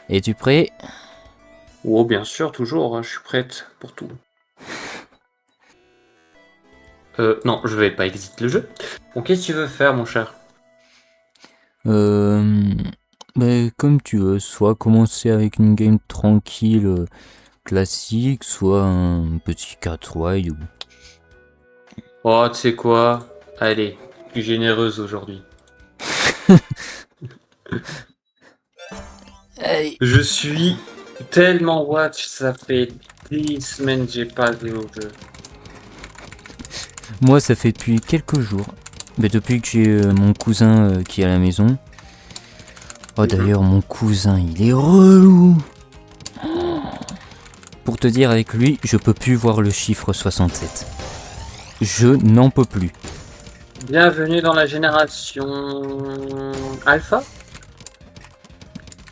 Es-tu prêt? Oh, bien sûr, toujours, hein, je suis prête pour tout. Non, je vais pas exit le jeu. Bon, qu'est-ce que tu veux faire, mon cher? Euh, Comme tu veux, soit commencer avec une game tranquille, classique, soit un petit 4 wide. Oh, tu sais quoi? Allez, plus généreuse aujourd'hui. Allez. Je suis tellement watch, ça fait des semaines que j'ai pas joué au jeu. Moi, ça fait depuis quelques jours. Depuis que j'ai mon cousin qui est à la maison. Oh, d'ailleurs, mon cousin, il est relou. Pour te dire, avec lui, je peux plus voir le chiffre 67. Je n'en peux plus. Bienvenue dans la génération Alpha.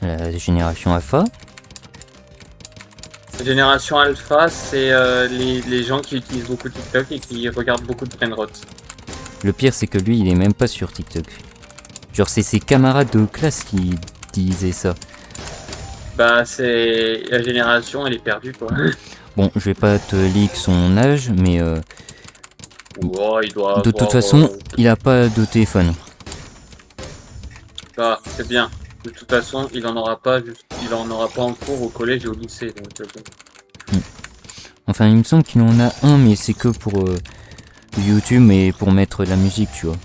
La génération Alpha. La génération Alpha, c'est les gens qui utilisent beaucoup TikTok et qui regardent beaucoup de brainrot. Le pire, c'est que lui, il est même pas sur TikTok. Genre, c'est ses camarades de classe qui disaient ça. Bah, c'est la génération, elle est perdue, quoi. Bon, je vais pas te leak son âge, mais Oh, il doit de toute avoir. façon, il a pas de téléphone. Bah, c'est bien. De toute façon, il en aura pas en cours au collège et au lycée. Donc, Enfin, il me semble qu'il en a un, mais c'est que pour YouTube et pour mettre de la musique, tu vois.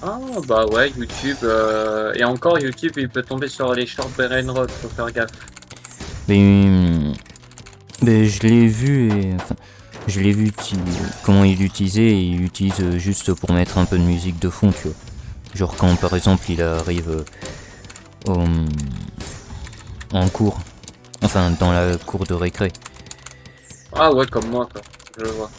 Ah, bah ouais, YouTube. Et encore, YouTube, il peut tomber sur les short brainrot, faut faire gaffe. Mais je l'ai vu et enfin, je l'ai vu comment il l'utilisait et il l'utilise juste pour mettre un peu de musique de fond, tu vois. Genre quand par exemple il arrive en cours, enfin dans la cour de récré. Ah ouais, comme moi, quoi. Je vois.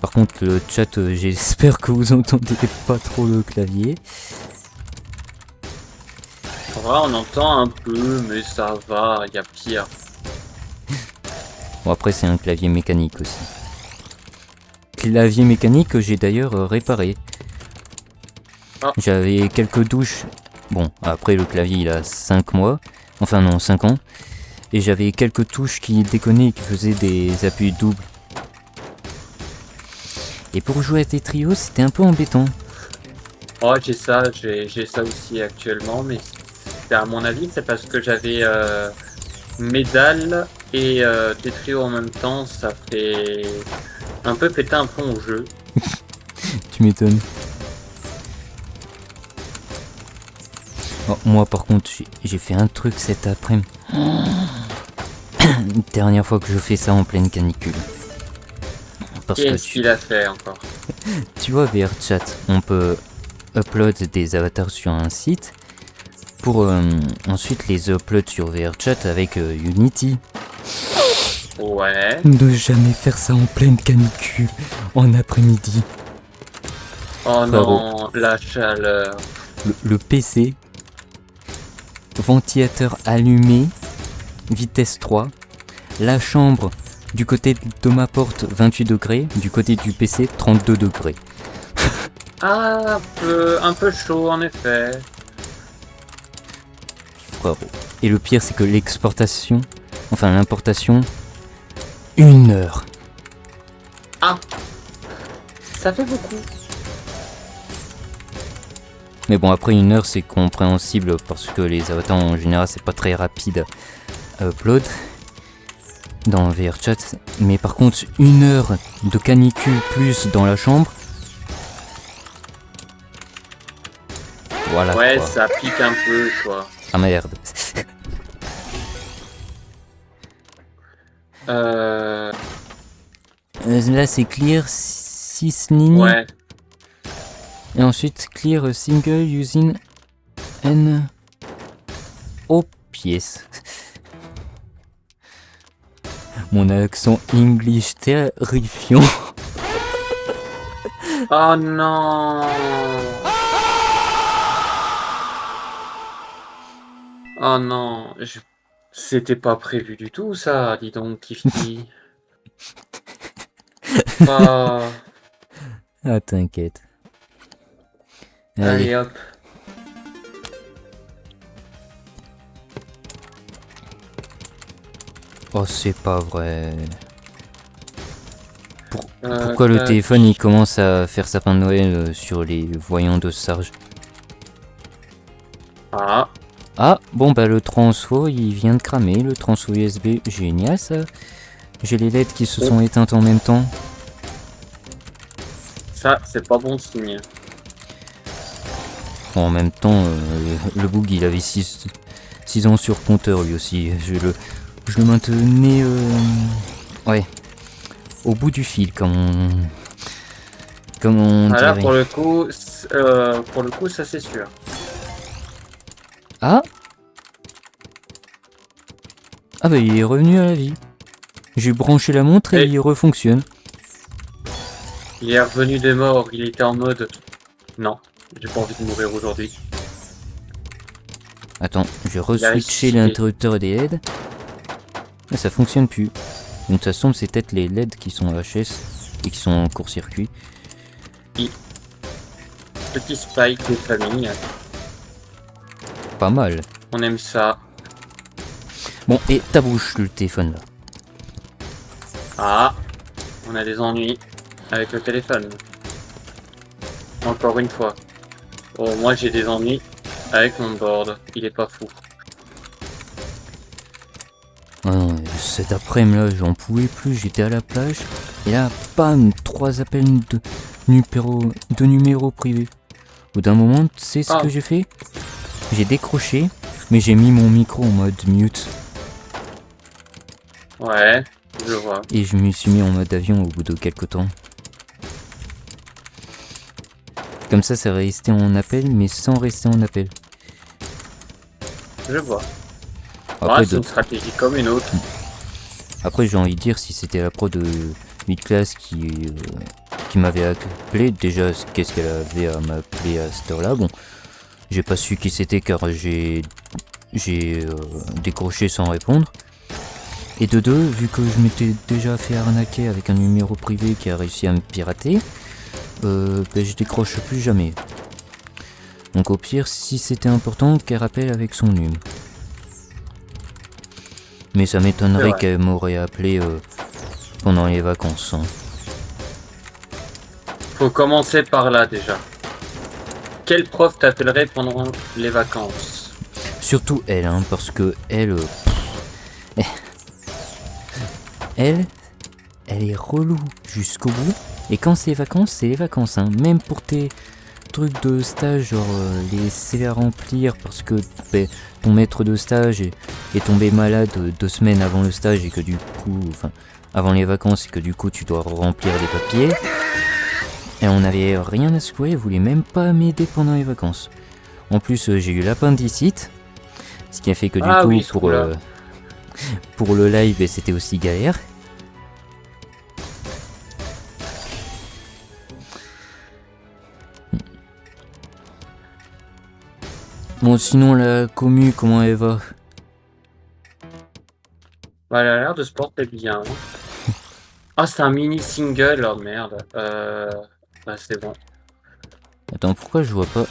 Par contre le chat, j'espère que vous entendez pas trop le clavier. En vrai, on entend un peu, mais ça va, il y a pire. Bon après c'est un clavier mécanique aussi. Clavier mécanique que j'ai d'ailleurs réparé. Ah. J'avais quelques douches. Bon, après le clavier il a 5 mois. Enfin non, 5 ans. Et j'avais quelques touches qui déconnaient et qui faisaient des appuis doubles. Et pour jouer à tes trios, c'était un peu embêtant. Oh, j'ai ça aussi actuellement, mais à mon avis, c'est parce que j'avais Médal et Tetrio en même temps, ça fait un peu péter un plomb au jeu. Tu m'étonnes. Oh, moi par contre, j'ai fait un truc cet après-midi. Dernière fois que je fais ça en pleine canicule. Parce que Qu'est-ce qu'il a fait encore? tu vois, VRChat, on peut upload des avatars sur un site pour ensuite les upload sur VRChat avec Unity. Ouais. Ne jamais faire ça en pleine canicule en après-midi. Oh Frérot. non, la chaleur. Le PC, ventilateur allumé, vitesse 3, la chambre du côté de ma porte 28 degrés, du côté du PC 32 degrés. Ah, un peu chaud en effet. Frérot. Et le pire c'est que l'exportation, enfin l'importation, 1 heure. Ah, ça fait beaucoup. Mais bon, après 1 heure c'est compréhensible parce que les avatars en général c'est pas très rapide à upload dans VRChat. Mais par contre 1 heure de canicule plus dans la chambre. Voilà Ouais, quoi. ça pique un peu quoi. Ah merde. Là c'est clear 6 lignes. Ouais. Et ensuite clear single using n o pièce. Mon accent English terrifiant. Oh non. Oh non. C'était pas prévu du tout ça, dis donc, Kifty. Oh. Ah t'inquiète. Allez hop. Oh, c'est pas vrai. Pourquoi le téléphone il commence à faire sapin de Noël sur les voyants de Sarge? Ah, Ah, bon bah le transfo il vient de cramer, le transfo USB, génial ça. J'ai les LED qui se sont éteintes en même temps. ça, c'est pas bon signe. Bon, en même temps, le Boog il avait 6 ans sur compteur lui aussi. Je le maintenais ouais, au bout du fil comme on Ah là, dirait. pour le coup, ça c'est sûr. Ah Ah bah il est revenu à la vie. J'ai branché la montre et il refonctionne. Il est revenu des morts, il était en mode... Non, j'ai pas envie de mourir aujourd'hui. Attends, je vais re-switcher l'interrupteur des LED. Ah, ça fonctionne plus. Donc de toute façon c'est peut-être les LED qui sont HS et qui sont en court-circuit. Petit spike des familles. Pas mal. On aime ça. Bon, et ta bouche le téléphone là. Ah, on a des ennuis avec le téléphone. Encore une fois. Oh, moi j'ai des ennuis avec mon board. Il est pas fou. Ah non, cet après-midi là, j'en pouvais plus, j'étais à la plage. Et là, bam, 3 appels de numéros privés. Au bout d'un moment, tu sais ce que j'ai fait? J'ai décroché, mais j'ai mis mon micro en mode mute. Ouais, je vois. Et je me suis mis en mode avion au bout de quelques temps. Comme ça restait en appel, mais sans rester en appel. Je vois. Après, c'est une stratégie comme une autre. Après, j'ai envie de dire, si c'était la pro de 8 classes qui m'avait appelé, déjà, qu'est-ce qu'elle avait à m'appeler à cette heure-là? Bon, j'ai pas su qui c'était car j'ai décroché sans répondre. Et de deux, vu que je m'étais déjà fait arnaquer avec un numéro privé qui a réussi à me pirater, je décroche plus jamais. Donc au pire, si c'était important, qu'elle rappelle avec son numéro. Mais ça m'étonnerait qu'elle m'aurait appelé pendant les vacances. Hein. Faut commencer par là déjà. Quel prof t'appellerait pendant les vacances? Surtout elle, hein, parce que elle, elle est relou jusqu'au bout. Et quand c'est les vacances. Hein. Même pour tes trucs de stage, genre les CV à remplir, parce que ton maître de stage est tombé malade 2 semaines avant le stage et que du coup, enfin, avant les vacances et que du coup tu dois remplir des papiers. Et on n'avait rien à secouer, elle voulait même pas m'aider pendant les vacances. En plus, j'ai eu l'appendicite, ce qui a fait que du coup, pour le live, c'était aussi galère. Bon, sinon, la commu, comment elle va? Bah, elle a l'air de se porter bien. Ah, c'est un mini single, oh merde. Bah, c'est bon. Attends, pourquoi je vois pas?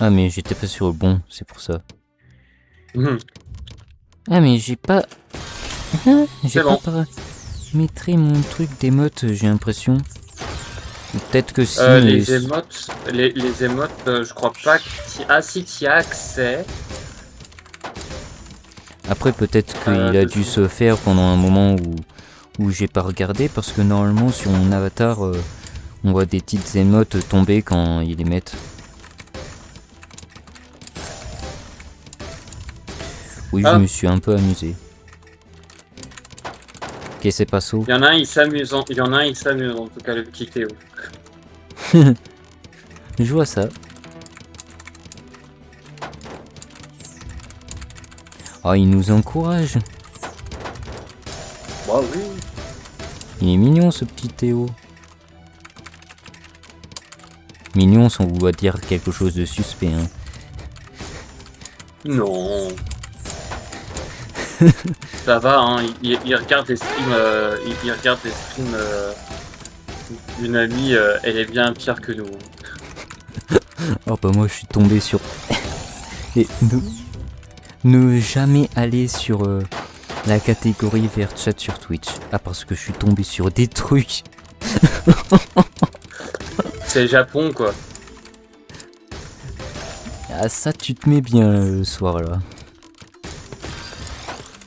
Ah, mais j'étais pas sur le bon, c'est pour ça. Ah, mais j'ai pas. J'ai pas paramétré mon truc d'émote, j'ai l'impression. Peut-être que si. Les émotes, je crois pas que. Ah, si t'y as accès. Après, peut-être qu'il a dû se faire pendant un moment où j'ai pas regardé, parce que normalement, sur mon avatar, on voit des petites émotes tomber quand ils les mettent. Oui, je me suis un peu amusé. Ok, c'est pas saut. Il y en a un, il s'amuse en tout cas, le petit Théo. Je vois ça. Ah, il nous encourage. Bah oui. Il est mignon ce petit Théo. Mignon sans vouloir dire quelque chose de suspect. Hein. Non. Ça va, hein. Il regarde des streams. Il regarde des streams d'une amie. Elle est bien pire que nous. Oh bah moi je suis tombé sur. Et ne jamais aller sur la catégorie VRChat sur Twitch. Ah, parce que je suis tombé sur des trucs. C'est Japon, quoi. Ah, ça, tu te mets bien le soir là.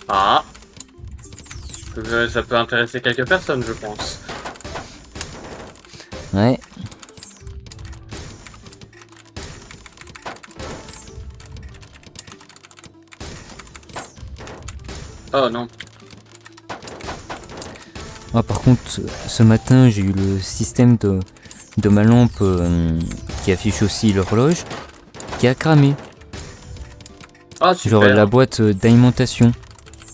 Ah. Ça peut intéresser quelques personnes, je pense. Ouais. Oh non. Ah, par contre, ce matin, j'ai eu le système de ma lampe qui affiche aussi l'horloge qui a cramé. Ah, super. Genre la boîte d'alimentation.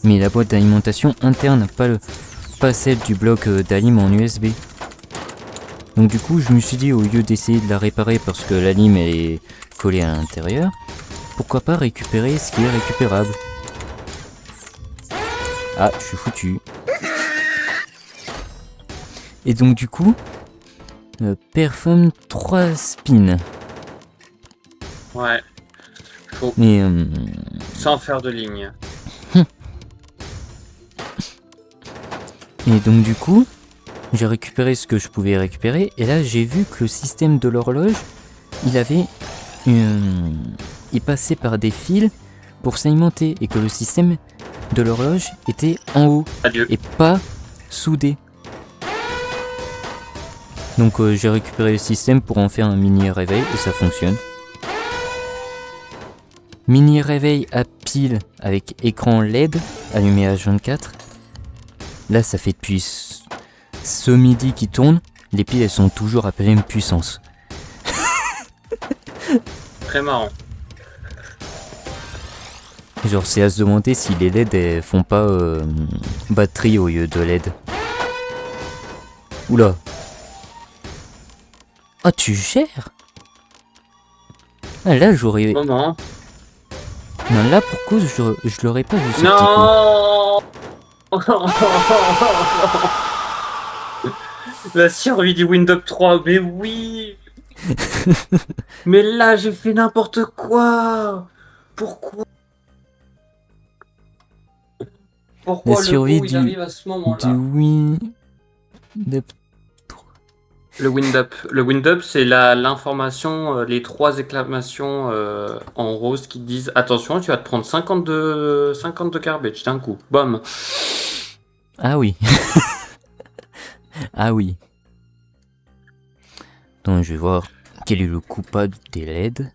Mais la boîte d'alimentation interne, pas celle du bloc d'alim en USB. Donc du coup, je me suis dit, au lieu d'essayer de la réparer parce que la lime elle est collée à l'intérieur, pourquoi pas récupérer ce qui est récupérable. Ah, je suis foutu. Et donc du coup, performe 3 spins. Ouais. Faut Et sans faire de ligne. Et donc du coup, j'ai récupéré ce que je pouvais récupérer. Et là, j'ai vu que le système de l'horloge, il passait par des fils pour s'alimenter. Et que le système de l'horloge était en haut. Adieu. Et pas soudé. Donc j'ai récupéré le système pour en faire un mini réveil. Et ça fonctionne. Mini réveil à pile avec écran LED allumé H24. Là, ça fait depuis ce midi qui tourne. Les piles, elles sont toujours à pleine puissance. Très marrant. Genre, c'est à se demander si les LED elles font pas batterie au lieu de LED. Oula. Ah, tu gères. Ah, là, j'aurais... Moment. Non, là, pour cause, je l'aurais pas vu ce petit coup. Non. La survie du Windows 3, mais oui. Mais là, j'ai fait n'importe quoi. Pourquoi La survie il arrive à ce moment-là du Windows. Le Wind-Up, c'est l'information, les 3 exclamations en rose qui disent attention, tu vas te prendre 50 de garbage d'un coup. Bam. Ah oui. Ah oui. Donc je vais voir quel est le coupable des LED.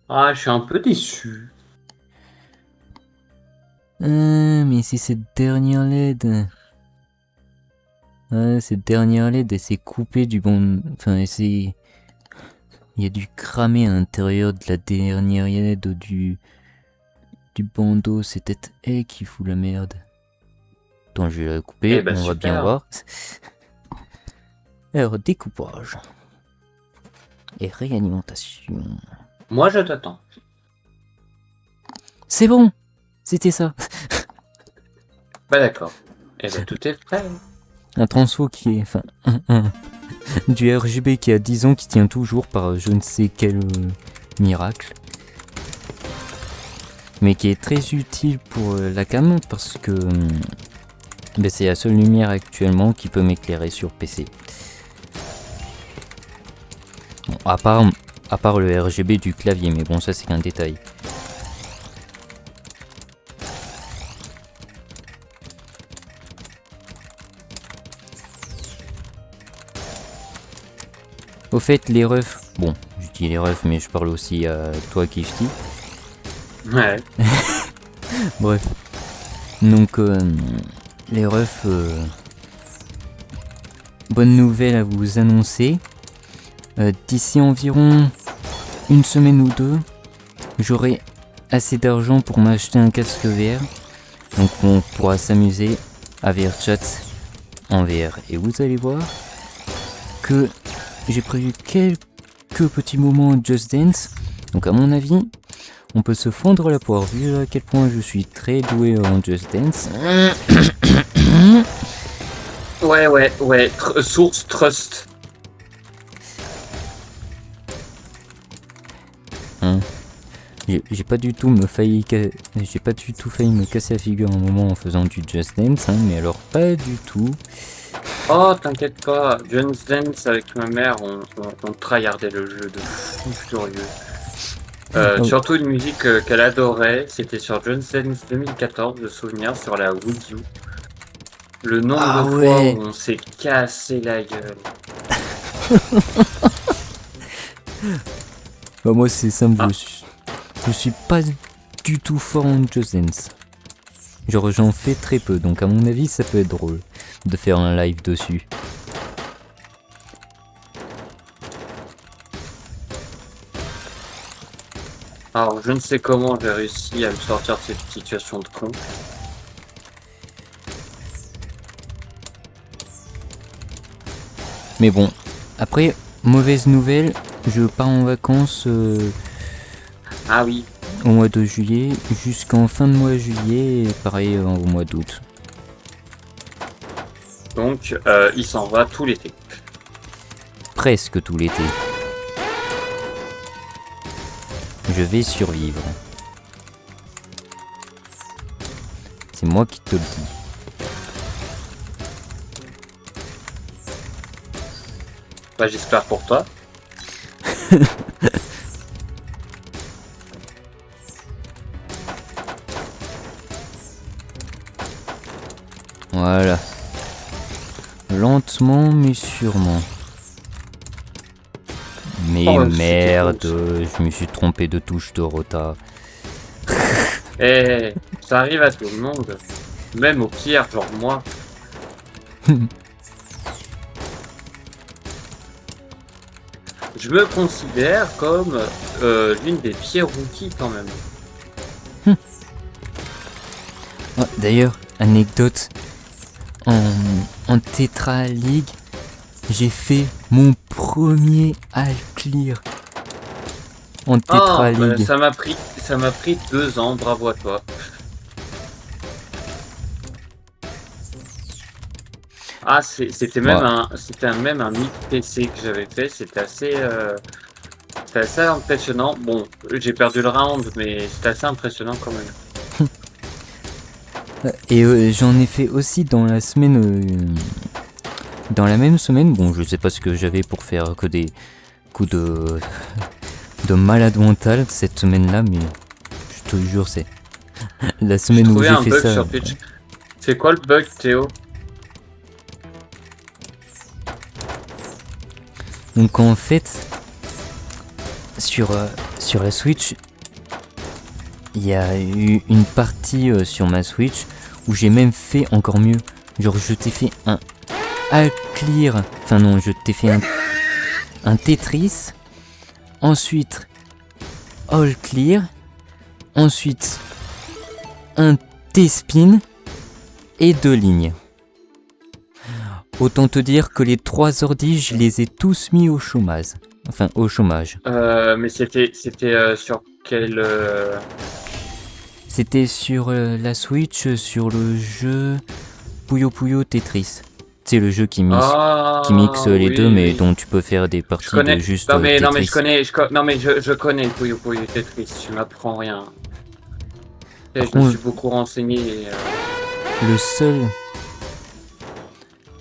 Ah, je suis un peu déçu. Mais c'est cette dernière LED. Ouais, cette dernière LED, elle s'est coupée du bon... Enfin, il y a du cramé à l'intérieur de la dernière LED du bandeau. C'est peut-être elle qui fout la merde. Attends, je vais la couper, Eh ben, on va super. bien voir. Alors, découpage. Et réalimentation. Moi, je t'attends. C'est bon. C'était ça. Bah d'accord. Eh ben, tout est prêt. Un transfo qui est... Enfin, du RGB qui a 10 ans, qui tient toujours par je ne sais quel miracle. Mais qui est très utile pour la cam, parce que c'est la seule lumière actuellement qui peut m'éclairer sur PC. Bon, à part le RGB du clavier, mais bon, ça c'est qu'un détail. Au fait, les refs, bon, je dis les refs, mais je parle aussi à toi, Kifty. Ouais. Bref. Donc, les refs, bonne nouvelle à vous annoncer. D'ici environ une semaine ou deux, j'aurai assez d'argent pour m'acheter un casque VR. Donc, on pourra s'amuser à VRChat en VR. Et vous allez voir que j'ai prévu quelques petits moments Just Dance. Donc à mon avis, on peut se fondre la poire vu à quel point je suis très doué en Just Dance. Ouais. Source Trust. Hein. J'ai pas du tout me failli j'ai pas du tout failli me casser la figure un moment en faisant du Just Dance, hein, mais alors pas du tout. Oh, t'inquiète pas, Just Dance avec ma mère, on tryhardait le jeu de fou furieux. Oh. Surtout une musique qu'elle adorait, c'était sur Just Dance 2014, de souvenir, sur la Wii U. Le nombre Ah de fois ouais. où on s'est cassé la gueule. Bah moi c'est simple, Ah. je suis pas du tout fort en Just Dance. Genre j'en fais très peu, donc à mon avis ça peut être drôle de faire un live dessus. Alors, je ne sais comment j'ai réussi à me sortir de cette situation de con. Mais bon, après, mauvaise nouvelle, je pars en vacances Ah oui, au mois de juillet jusqu'en fin de mois de juillet et pareil au mois d'août. donc il s'en va tout l'été. Presque tout l'été. Je vais survivre. C'est moi qui te le dis. Bah, j'espère pour toi. Voilà. Lentement mais sûrement. Mais Oh, merde, c'était je me suis trompé de touche de rota. Eh, ça arrive à tout le monde. Même au pire, genre moi. Je me considère comme l'une des pires rookies quand même. Oh, d'ailleurs, anecdote, en Tetra League, j'ai fait mon premier all clear en Tetra League. Ça m'a pris 2 ans, bravo à toi. Ah, c'était même un mythe PC que j'avais fait, c'était assez impressionnant. Bon, j'ai perdu le round, mais c'était assez impressionnant quand même. Et j'en ai fait aussi dans la semaine. Dans la même semaine, bon, je sais pas ce que j'avais pour faire que des coups de malade mental cette semaine-là, mais je te jure, c'est la J'ai semaine où trouvé j'ai un fait bug ça. sur Twitch. C'est quoi le bug, Théo? Donc en fait, sur la Switch, il y a eu une partie sur ma Switch où j'ai même fait encore mieux. Genre je t'ai fait un all clear, enfin non, je t'ai fait un Tetris, ensuite all clear, ensuite un T-spin et 2 lignes. Autant te dire que les 3 ordis, je les ai tous mis au chômage. Enfin, au chômage. Mais c'était sur quel... C'était sur la Switch, sur le jeu Puyo Puyo Tetris. C'est le jeu qui mixe les oui, deux, mais oui. dont tu peux faire des Je parties de connais. juste Non mais Tetris. je connais Puyo Puyo Tetris. Tu m'apprends rien. Par Je me suis contre, beaucoup renseigné. le seul...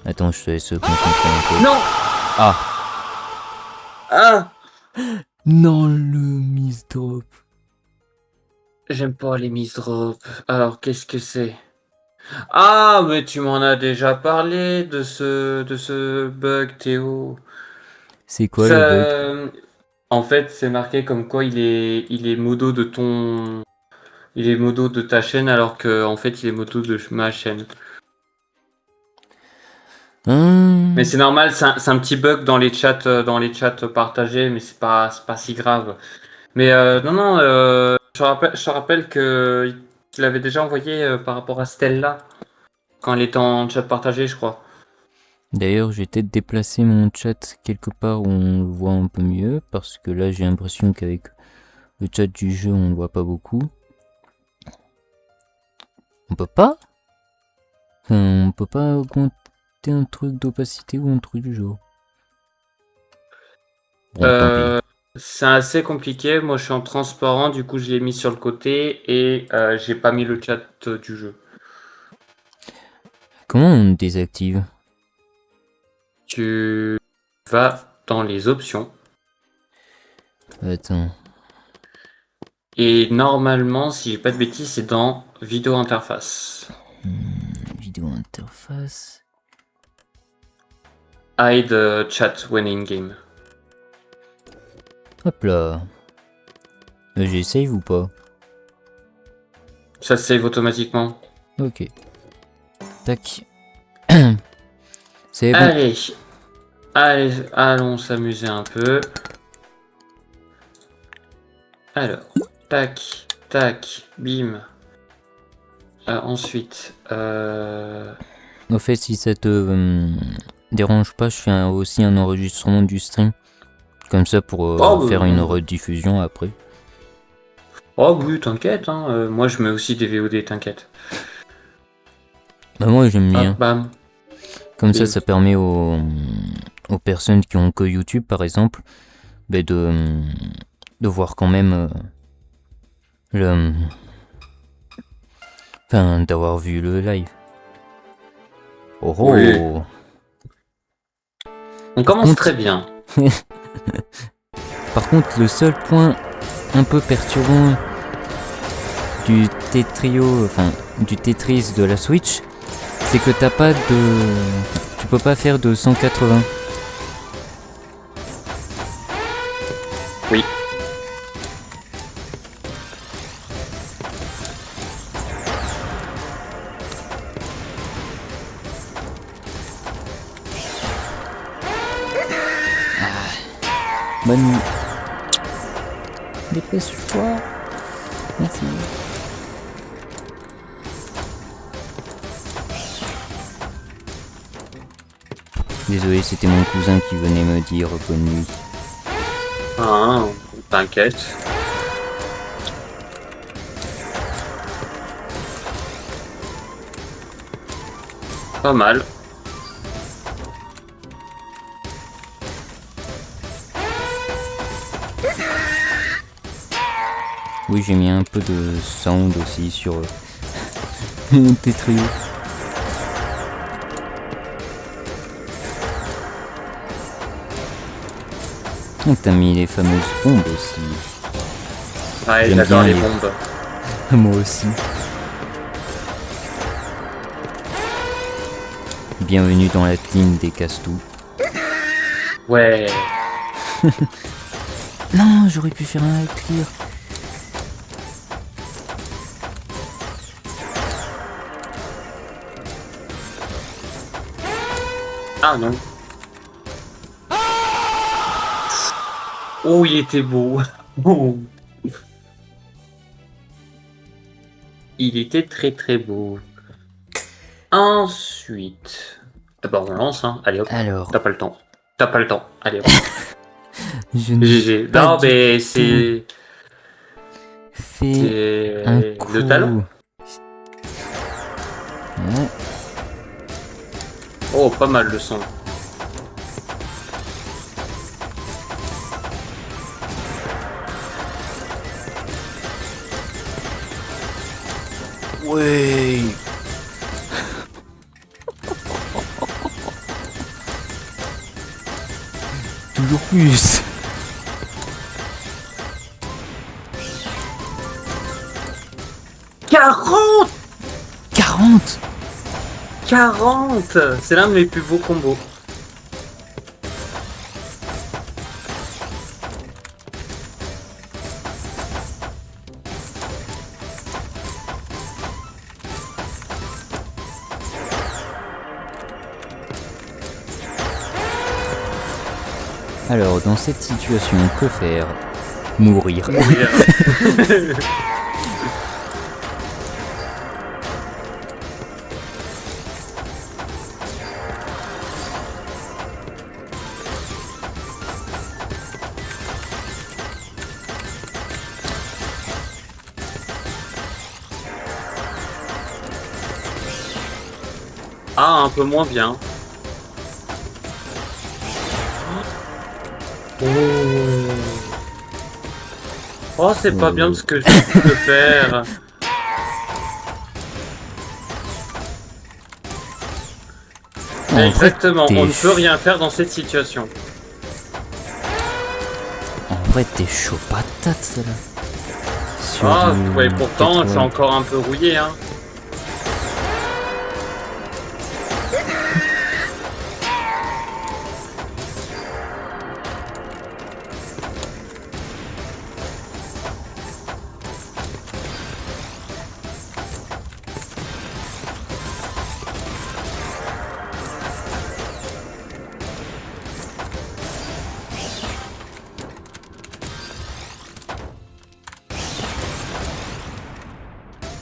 Attends, je te laisse concentrer un peu. Non. Ah. Ah. Non, le miss drop. J'aime pas les miss drops. Alors qu'est-ce que c'est? Ah, mais tu m'en as déjà parlé de ce bug, Théo. C'est quoi le bug? Ça, en fait, c'est marqué comme quoi il est modo de il est modo de ta chaîne alors que en fait il est modo de ma chaîne. Mais c'est normal, c'est un petit bug dans les chats partagés, mais c'est pas si grave. Mais non, non, je te rappelle que qu'il avait déjà envoyé par rapport à Stella quand elle était en chat partagé, je crois. D'ailleurs, j'ai peut-être déplacé mon chat quelque part où on le voit un peu mieux, parce que là j'ai l'impression qu'avec le chat du jeu on le voit pas beaucoup. On peut pas? Enfin, on peut pas augmenter un truc d'opacité ou un truc du genre. Bon, tant pis. c'est assez compliqué. Moi, je suis en transparent, du coup, je l'ai mis sur le côté et j'ai pas mis le chat du jeu. Comment on désactive? Tu vas dans les options Attends. et normalement, si j'ai pas de bêtises, c'est dans vidéo interface. Vidéo interface. Hide chat when in game. Hop là. J'ai save ou pas? Ça save automatiquement. Ok. Tac. C'est bon. Allez, allons s'amuser un peu. Alors, tac, tac, bim. Ensuite, Au fait, si ça te dérange pas, je fais aussi un enregistrement du stream. Comme ça pour faire une rediffusion après. Oh oui, t'inquiète, hein. Moi je mets aussi des VOD, t'inquiète. Bah moi j'aime bien. Bam. Comme ça permet aux personnes qui ont que YouTube par exemple, bah, de voir quand même enfin d'avoir vu le live. Oh oh. Oui. On commence très bien. Par contre, le seul point un peu perturbant du du Tetris de la Switch, c'est que t'as pas de... Tu peux pas faire de 180. Oui. Bonne nuit. Dépêche-toi. Merci. Désolé, c'était mon cousin qui venait me dire bonne nuit. Ah, t'inquiète. Pas mal. Oui, j'ai mis un peu de sound aussi sur mon Tetris. Oh, t'as mis les fameuses bombes aussi. Ouais, j'adore les bombes. Moi aussi. Bienvenue dans la team des casse-tout. Ouais. Non, j'aurais pu faire un clear. Ah non. Oh, il était beau. Oh. Il était très très beau. Ensuite... Ah bah on lance, hein. Allez hop. Alors... T'as pas le temps. T'as pas le temps. Allez hop. GG. Non mais c'est... Fait un coup. Le talent. Ouais. Oh, pas mal le son. Ouais. Toujours plus. 40 40. 40. C'est l'un de mes plus beaux combos. Alors, dans cette situation, que faire? Mourir. Ah, un peu moins bien. Oh. Oh, c'est pas bien ce que je viens de faire. Exactement, on ne peut rien faire dans cette situation. En vrai, t'es chaud patate là. Ah, ouais, pourtant, c'est encore un peu rouillé, hein.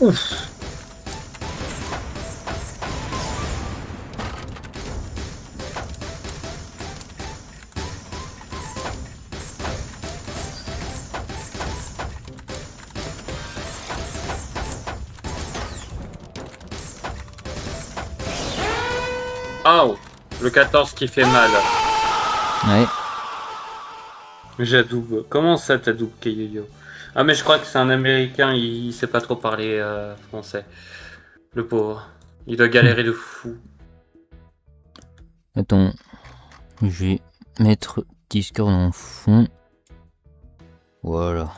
Ouf. Oh, le 14 qui fait mal. Ouais. J'adoube. Comment ça t'adoube, Keyoyo? Ah, mais je crois que c'est un américain, il sait pas trop parler français. Le pauvre. Il doit galérer de fou. Attends. Je vais mettre Discord en fond. Voilà.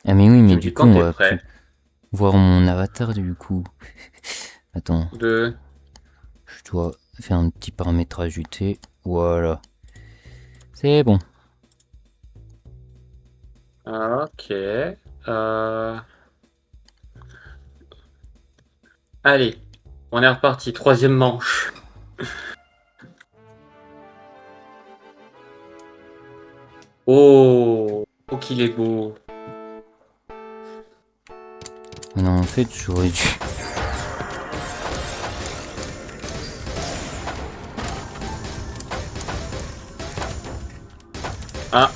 Ah mais oui, mais du coup, on va plus voir mon avatar du coup. Attends. Je dois faire un petit paramètre ajouté. Voilà. C'est bon. Ok. Allez, on est reparti. Troisième manche. Oh, qu'il est beau. Non, en fait, j'aurais dû... Ah.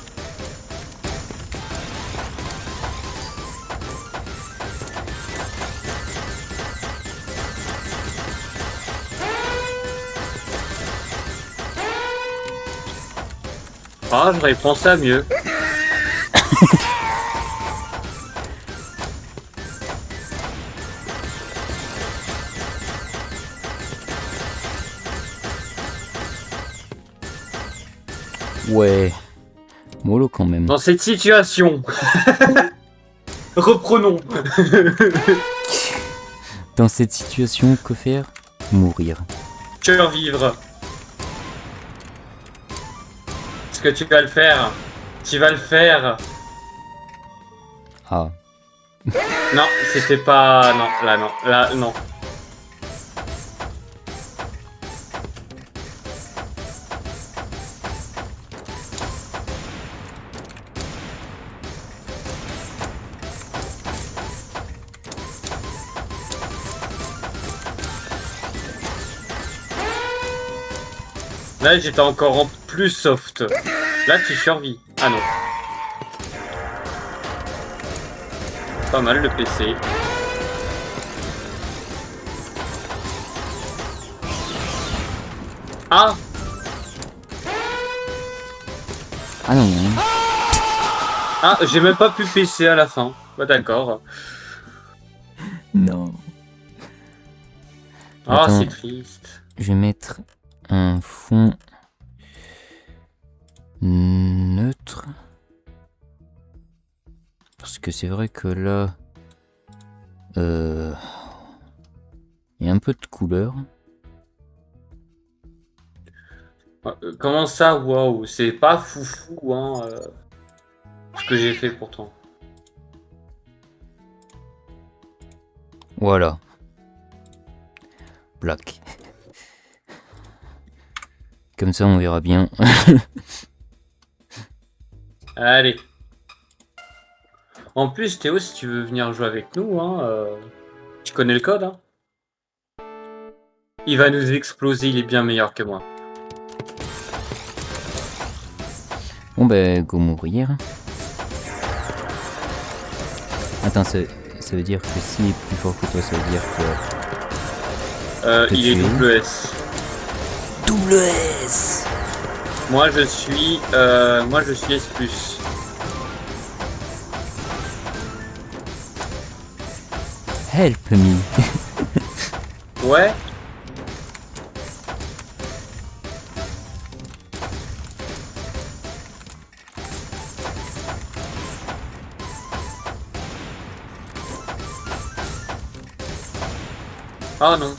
Ah, j'aurais pensé à mieux. Ouais. Mollo quand même. Dans cette situation. Reprenons. Dans cette situation, que faire? Mourir. Survivre. Est-ce que tu vas le faire? Tu vas le faire. Ah. Non, c'était pas... Non, là, non. Là, non. Là, j'étais encore en plus soft. Là, tu survis. Ah non. Pas mal le PC. Ah! Ah non. Ah, j'ai même pas pu PC à la fin. Bah d'accord. Non. Ah, Attends, c'est triste. Je vais mettre un fond neutre. Parce que c'est vrai que là... il y a un peu de couleur. Comment ça, waouh, c'est pas foufou, hein, ce que j'ai fait pourtant. Voilà. Black. Comme ça, on verra bien. Allez. En plus, Théo, si tu veux venir jouer avec nous, hein, tu connais le code, hein. Il va nous exploser, il est bien meilleur que moi. Bon ben, go mourir. Attends, ça veut dire que s'il est plus fort que toi, ça veut dire que... Il est double S. Double S. Moi je suis S+. Help me. Ouais. Ah non.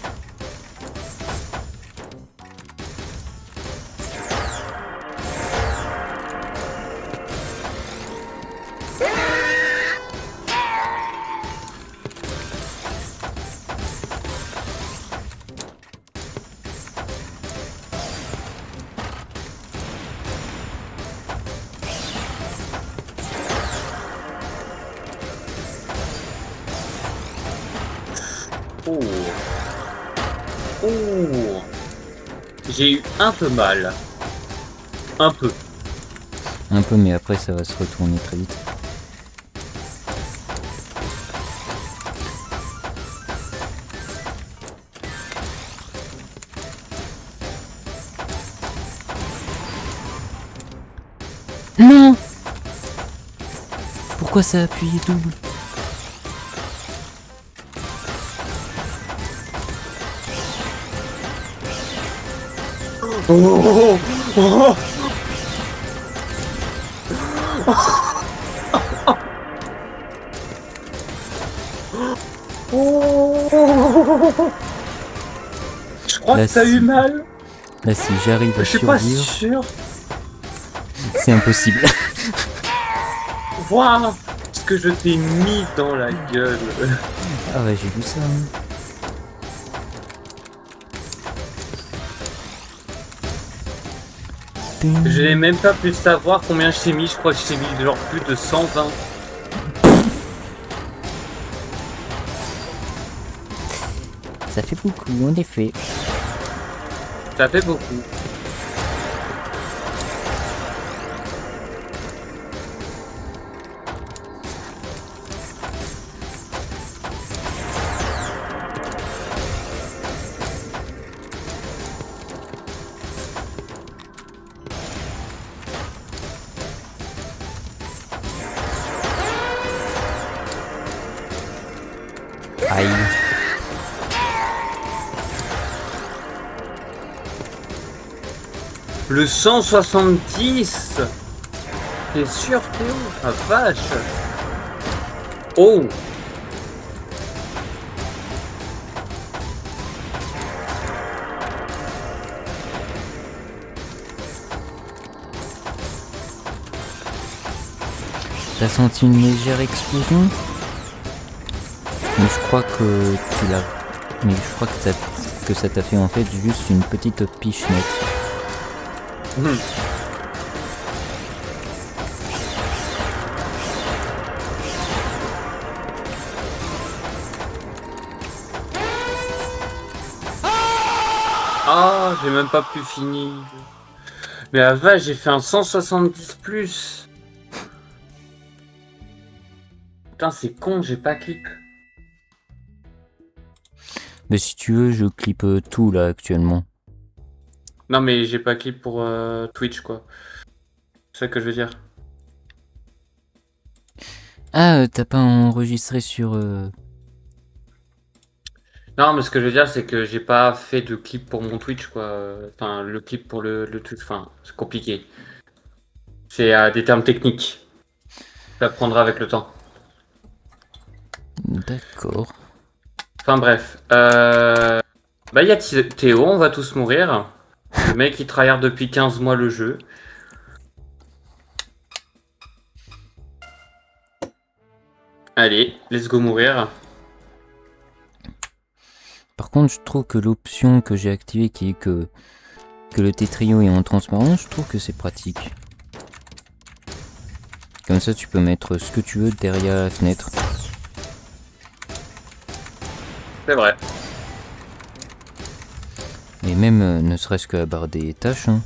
Oh. Oh. J'ai eu un peu mal. Un peu. Un peu, mais après ça va se retourner très vite. Non! Pourquoi ça a appuyé double? Oh, oh, oh. Je crois Là, que t'as eu mal. Là, si j'arrive à Je suis pas survivre, sûr. c'est impossible. Waouh, ce que je t'ai mis dans la gueule. Ah ouais, j'ai vu ça. Hein. Je n'ai même pas pu savoir combien je t'ai mis. Je crois que je t'ai mis genre plus de 120. Ça fait beaucoup, en effet. Ça fait beaucoup. Aïe. Le 170. T'es sûr, Théo? Ah vache. Oh. T'as senti une légère explosion? Mais je crois que tu l'as. Mais je crois que ça t'a fait en fait juste une petite pichenette. Ah, j'ai même pas pu finir. Mais la vache, j'ai fait un 170 plus. Putain, c'est con, j'ai pas clip. Mais si tu veux, je clip tout là actuellement. Non, mais j'ai pas clip pour Twitch, quoi. C'est ça que je veux dire. Ah, t'as pas enregistré sur. Non, mais ce que je veux dire, c'est que j'ai pas fait de clip pour mon Twitch, quoi. Enfin, le clip pour le Twitch, enfin, c'est compliqué. C'est des termes techniques. Ça prendra avec le temps. D'accord. Enfin, bref. Bah, il y a Théo, on va tous mourir. Le mec, il tryhard depuis 15 mois le jeu. Allez, let's go mourir. Par contre, je trouve que l'option que j'ai activée qui est que le Tetrio est en transparent, je trouve que c'est pratique. Comme ça, tu peux mettre ce que tu veux derrière la fenêtre. C'est vrai. Et même ne serait-ce que la barre des tâches. Hein.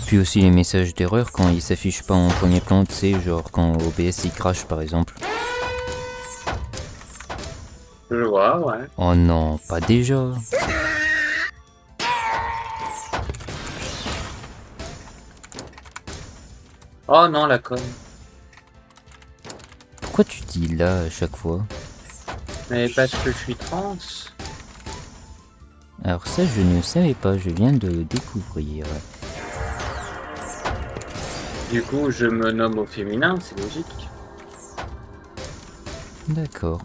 Puis aussi les messages d'erreur quand ils s'affichent pas en premier plan, tu sais, genre quand OBS il crache par exemple. Je vois, ouais. Oh non, pas déjà. Oh non, la conne. Pourquoi tu dis là à chaque fois? Mais parce que je suis trans. Alors ça, je ne savais pas, je viens de le découvrir. Du coup, je me nomme au féminin, c'est logique. D'accord.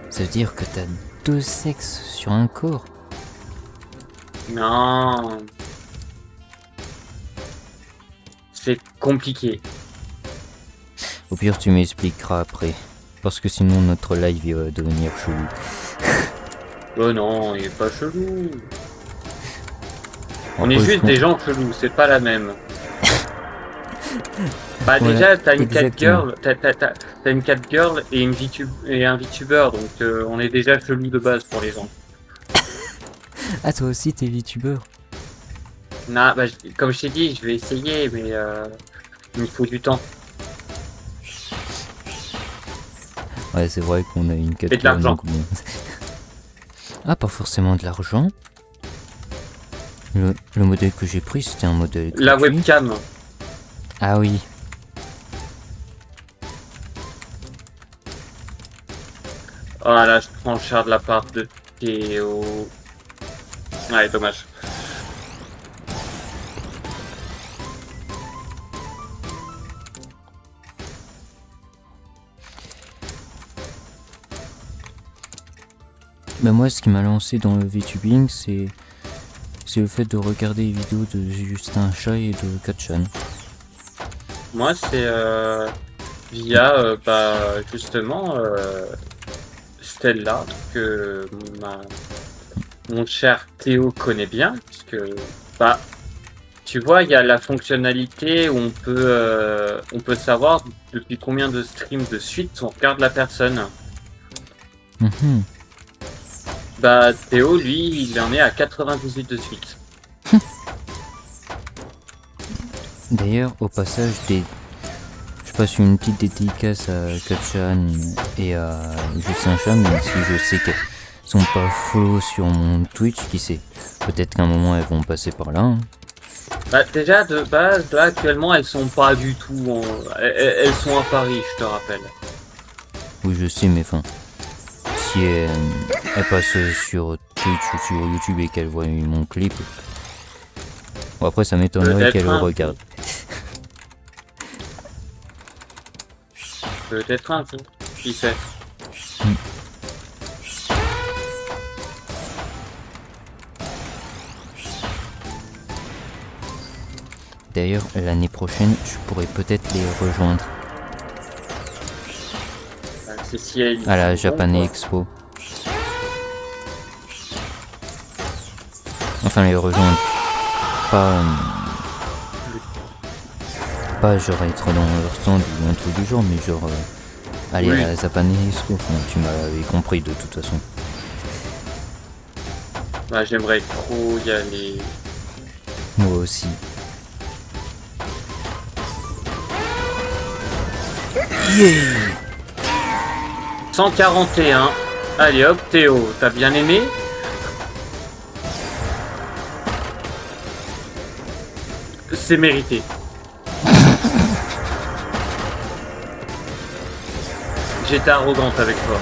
Ça veut dire que t'as 2 sexes sur un corps? Non. C'est compliqué. Au pire, tu m'expliqueras après. Parce que sinon, notre live va devenir chelou. Oh non, il est pas chelou. On est Après, juste des gens chelous, c'est pas la même. Bah Voilà, déjà, t'as une exactement. catgirl, t'as une catgirl et et un VTuber, donc on est déjà chelou de base pour les gens. Ah, toi aussi, t'es VTuber? Non, bah, comme je t'ai dit, je vais essayer, mais il me faut du temps. Ouais, c'est vrai qu'on a une Et de 4 l'argent. Ah, pas forcément de l'argent. Le modèle que j'ai pris, c'était un modèle La gratuit. webcam. Ah oui. Oh là, je prends cher de la part de Théo. Ouais, dommage. Mais moi, ce qui m'a lancé dans le VTubing, c'est le fait de regarder les vidéos de Justin Chat et de Katchan. Moi, c'est via bah, justement Stella que mon cher Théo connaît bien, puisque bah tu vois, il y a la fonctionnalité où on peut savoir depuis combien de streams de suite on regarde la personne. Mhm. Bah Théo, lui, il en est à 98 de suite. D'ailleurs, au passage, je passe une petite dédicace à Katchan et à Justin Chat, même si je sais qu'elles sont pas follow sur mon Twitch, qui sait. Peut-être qu'à un moment, elles vont passer par là. Hein. Bah déjà de base, là actuellement, elles sont pas du tout elles sont à Paris, je te rappelle. Oui, je sais, mais enfin, si elle passe sur Twitch ou sur YouTube et qu'elle voit mon clip, bon, après ça m'étonnerait qu'elle le regarde. Peut-être un jour, qui sait. D'ailleurs, l'année prochaine, je pourrais peut-être les rejoindre Bah, c'est si elles à la y vont, Japan quoi. Expo. Enfin, les rejoindre. Pas genre être dans leur stand ou un truc du genre, mais genre aller Oui. à la Japan Expo. Enfin, tu m'avais compris de toute façon. Bah, j'aimerais trop y aller. Moi aussi. Yeah! 141. Allez hop, Théo, t'as bien aimé? C'est mérité. J'étais arrogante avec toi.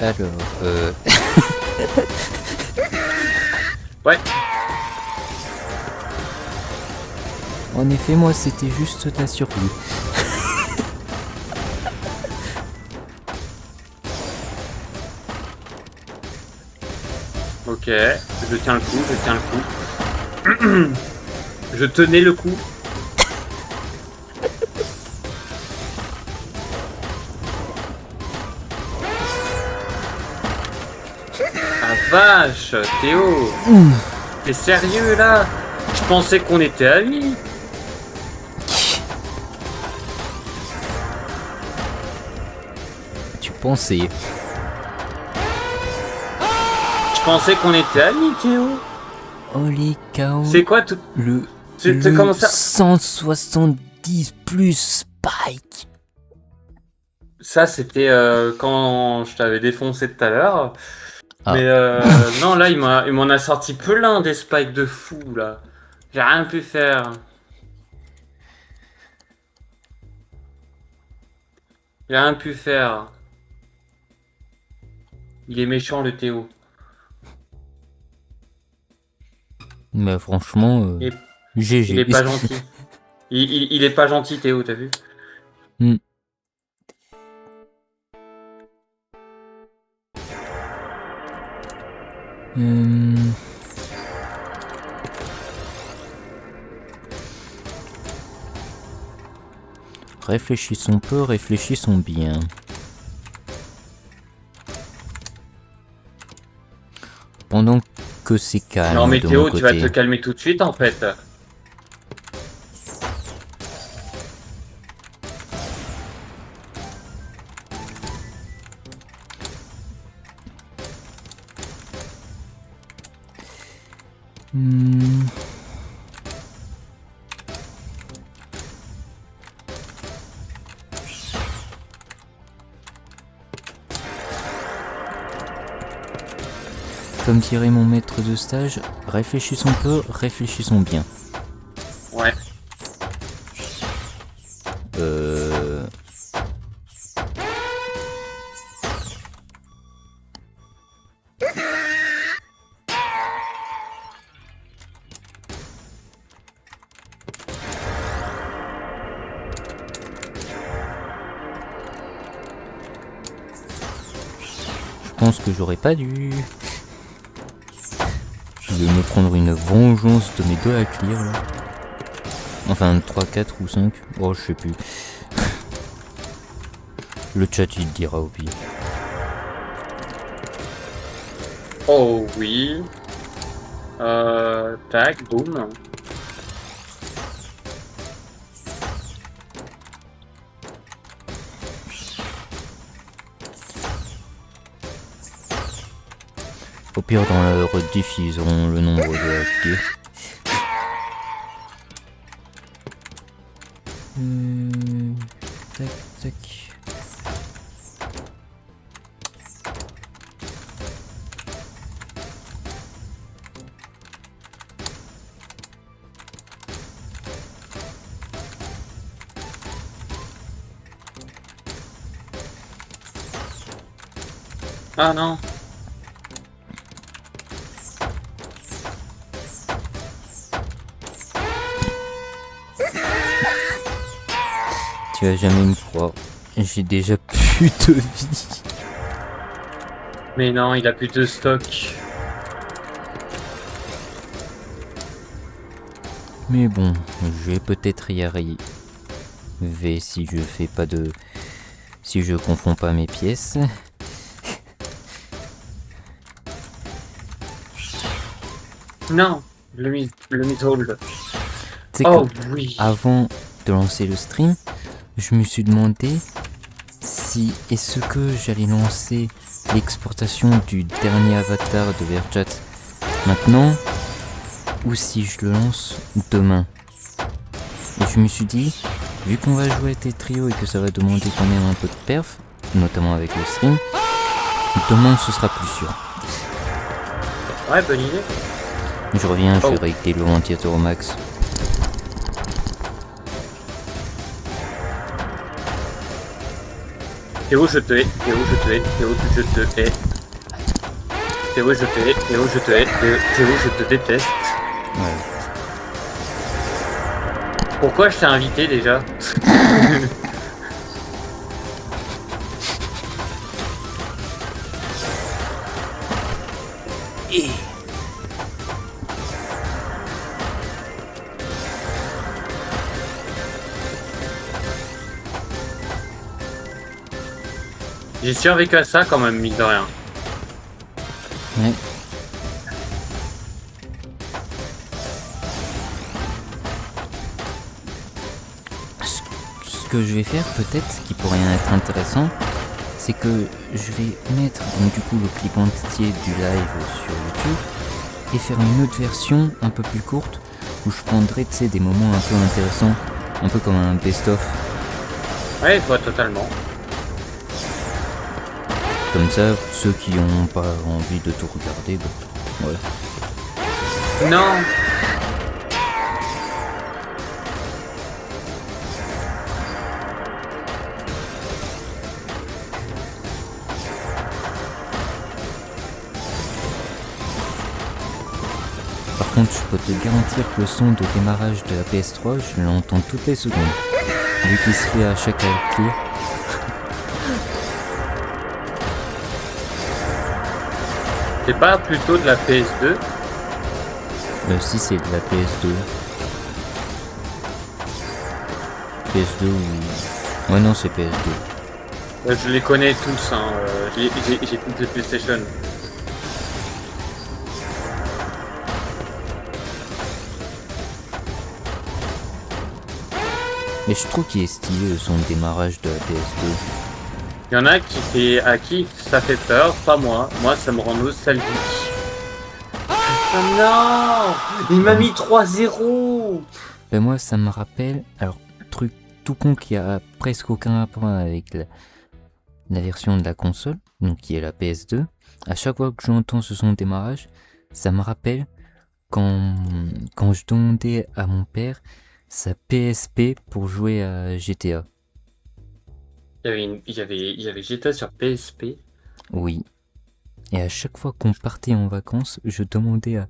Alors, Ouais. en effet, moi, c'était juste de la survie. Ok, je tiens le coup, je tiens le coup. Je tenais le coup. la vache, Théo. T'es sérieux là? Je pensais qu'on était amis. Tu pensais? Je pensais qu'on était amis, Théo. Holy cow. C'est quoi tout... Le comment ça 170 plus Spike. Ça, c'était quand je t'avais défoncé tout à l'heure. Ah. Mais non, là, il m'en a sorti plein des spikes de fou, là. J'ai rien pu faire. J'ai rien pu faire. Il est méchant, le Théo. Mais franchement, GG. Il est pas gentil. Il est pas gentil, Théo, t'as vu? Réfléchissons peu, réfléchissons bien. Pendant que c'est calme. Non, mais de Théo, mon tu vas côté. te calmer tout de suite, en fait. Comme dirait mon maître de stage, réfléchissons peu, réfléchissons bien. Ouais. Je pense que j'aurais pas dû. Je vais me prendre une vengeance de mes deux à clear là. Enfin 3, 4 ou 5. Oh je sais plus. Le chat il te dira au pire. Oh oui. Tac, boum. Au pire dans la rediff ils auront le nombre de clear. Tac tac. Ah non. Tu vas jamais me croire. J'ai déjà plus de vie. Mais non, il a plus de stock. Mais bon, je vais peut-être y arriver si je fais pas de... Si je confonds pas mes pièces. Non, le mid-hold. Tu sais Oh que oui. avant de lancer le stream, je me suis demandé si est-ce que j'allais lancer l'exportation du dernier avatar de VRChat maintenant ou si je le lance demain. Et je me suis dit, vu qu'on va jouer à tes trios et que ça va demander quand même un peu de perf, notamment avec le stream, demain ce sera plus sûr. Ouais, bonne idée. Je reviens, je vais régler le ventilateur au max. Théo, je te hais. Théo, je te hais. Théo, je te hais. Théo, je te hais. Théo, je te hais. Théo, je te déteste. Ouais. Pourquoi je t'ai invité déjà? J'ai survécu à ça quand même, mine de rien. Ouais. Ce que je vais faire peut-être, qui pourrait être intéressant, c'est que je vais mettre donc, du coup le clip entier du live sur YouTube et faire une autre version un peu plus courte où je prendrai des moments un peu intéressants, un peu comme un best-of. Ouais, je vois totalement. Comme ça, ceux qui n'ont pas envie de tout regarder, bah, voilà. Non. Par contre, je peux te garantir que le son de démarrage de la PS3, je l'entends toutes les secondes. Vu qu'il se fait à chaque clic. C'est pas plutôt de la PS2? Si c'est de la PS2. PS2 ou... Ouais non, c'est PS2. Je les connais tous, hein. J'ai toutes les PlayStation. Mais je trouve qu'il est stylé le son de démarrage de la PS2. Il y en a à qui ça fait peur, pas moi. Moi, ça me rend nostalgique. Oh non! Il m'a mis 3-0! Ben moi, ça me rappelle... Alors, truc tout con qui a presque aucun rapport avec la version de la console, donc qui est la PS2. À chaque fois que j'entends ce son de démarrage, ça me rappelle quand je demandais à mon père sa PSP pour jouer à GTA. Il y avait GTA sur PSP. Oui. Et à chaque fois qu'on partait en vacances, je demandais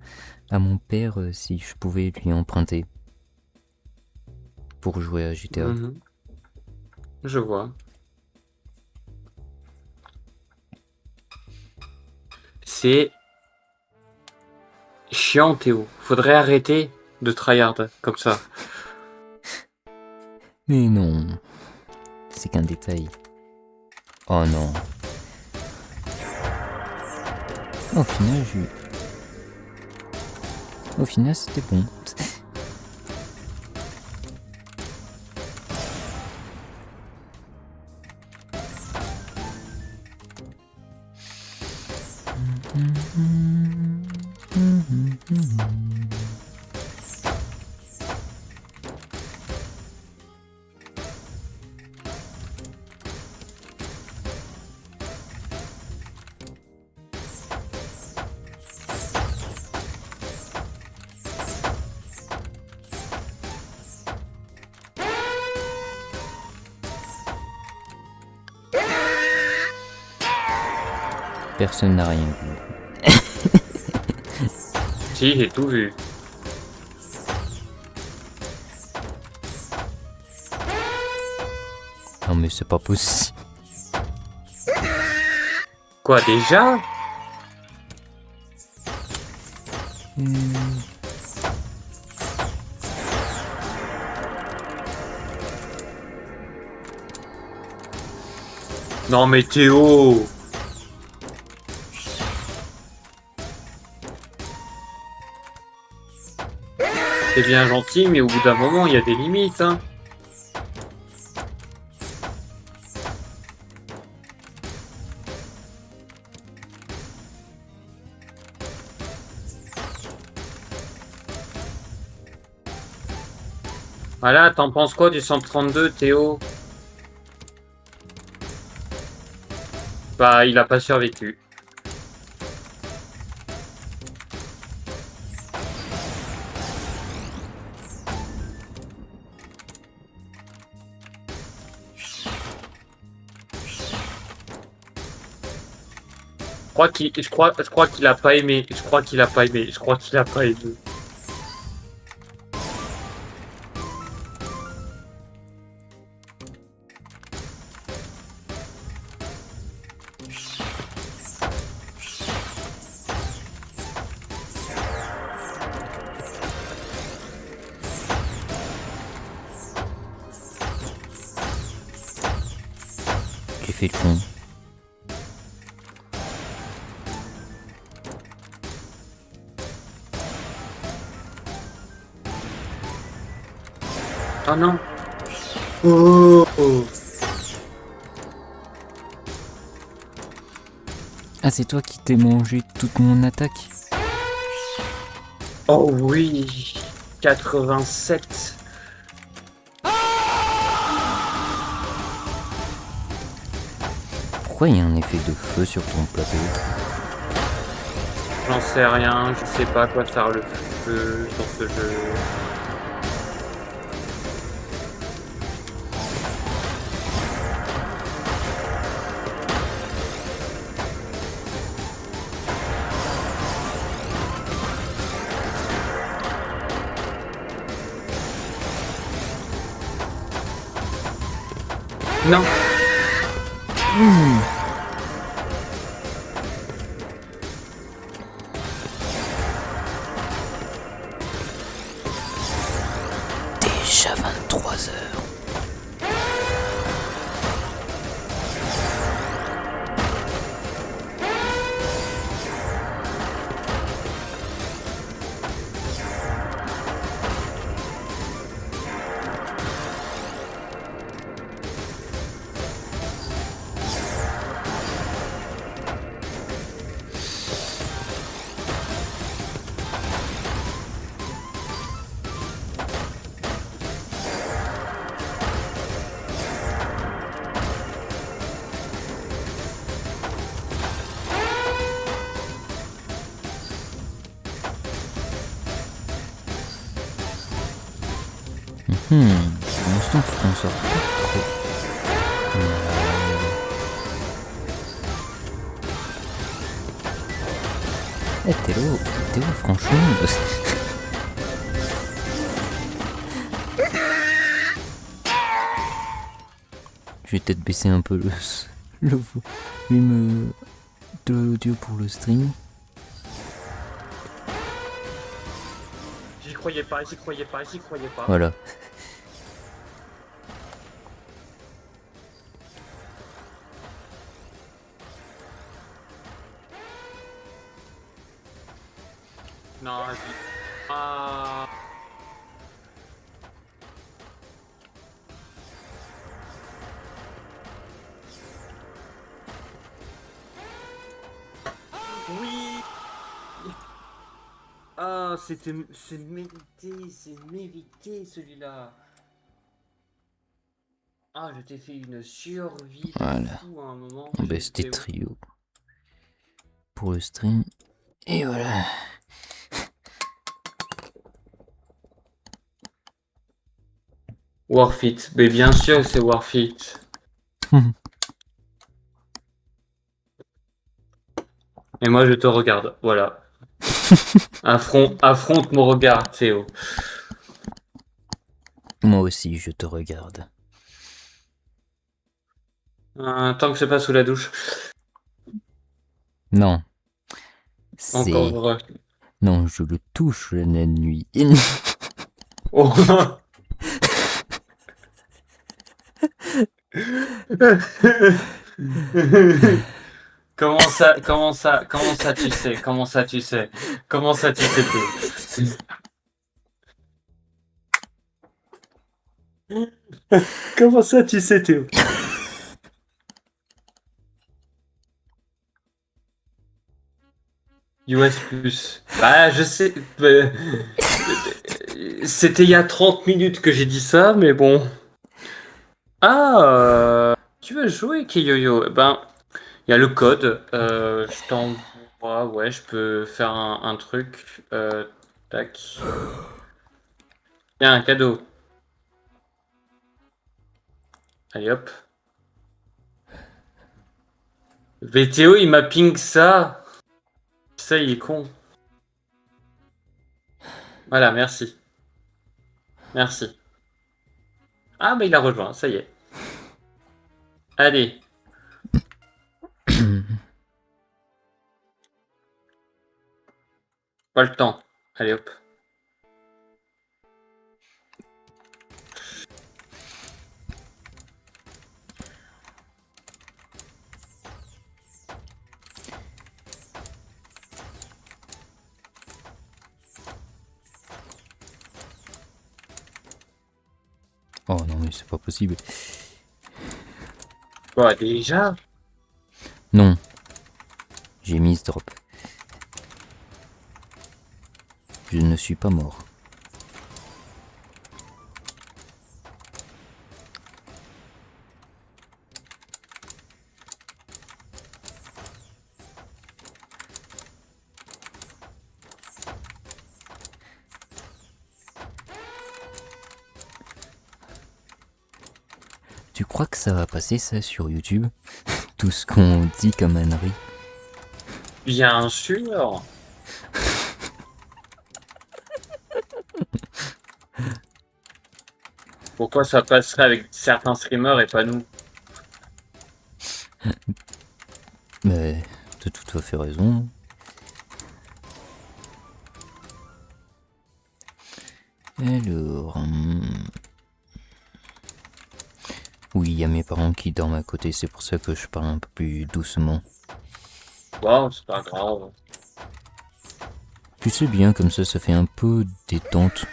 à mon père si je pouvais lui emprunter pour jouer à GTA. Mhm. Je vois. C'est chiant, Théo. Faudrait arrêter de tryhard comme ça. Mais non, c'est qu'un détail. Oh non. Au final, c'était bon. Personne n'a rien vu. Si, j'ai tout vu. Non mais c'est pas possible. Quoi, déjà? Non mais Théo! C'est bien gentil, mais au bout d'un moment, il y a des limites, hein. Voilà, t'en penses quoi du 132, Théo? Bah, il a pas survécu. Je crois qu'il a pas aimé. Je crois qu'il a pas aimé. Je crois qu'il a pas aimé. J'ai fait le con. Oh non. Oh. Ah, c'est toi qui t'es mangé toute mon attaque? Oh oui. 87. Pourquoi il y a un effet de feu sur ton plateau? J'en sais rien, je sais pas à quoi sert le feu dans ce jeu. Non. Déjà 23 heures. Pour l'instant, tu t'en sors pas trop. Eh, Théo, franchement. Je vais peut-être baisser un peu le volume de l'audio pour le stream. J'y croyais pas. Voilà. Non, vas-y. Ah. Oui. Ah, c'est mérité celui-là. Ah, je t'ai fait une survie de Voilà. fou à un moment. On baisse tes trios pour le stream. Et voilà. Worth it. Mais bien sûr que c'est worth it. Et moi, je te regarde. Voilà. Affronte mon regard, Théo. Moi aussi, je te regarde. Tant que c'est pas sous la douche. Non. Encore heureux. Non, je le touche la nuit. Oh. Comment ça, tu sais Théo? Comment ça, tu sais, Théo? US Plus. Bah, je sais. C'était il y a 30 minutes que j'ai dit ça, mais bon. Ah, tu veux jouer, Kiyoyo? Ben, il y a le code. Je t'envoie. Ouais, je peux faire un truc. Tac. Il y a un cadeau. Allez hop. VTO, il m'a ping ça. Ça, il est con. Voilà, merci. Merci. Ah, mais il a rejoint, ça y est. Allez. Pas le temps. Allez hop. Oh non, mais c'est pas possible. Quoi, déjà? Non. J'ai mis ce drop. Je ne suis pas mort. Tu crois que ça va passer ça sur YouTube? Tout ce qu'on dit comme ânerie. Bien sûr. Pourquoi ça passerait avec certains streamers et pas nous? Mais t'as tout à fait raison. Alors... Oui, il y a mes parents qui dorment à côté, c'est pour ça que je parle un peu plus doucement. Bon, c'est pas grave. Tu sais bien, comme ça fait un peu détente.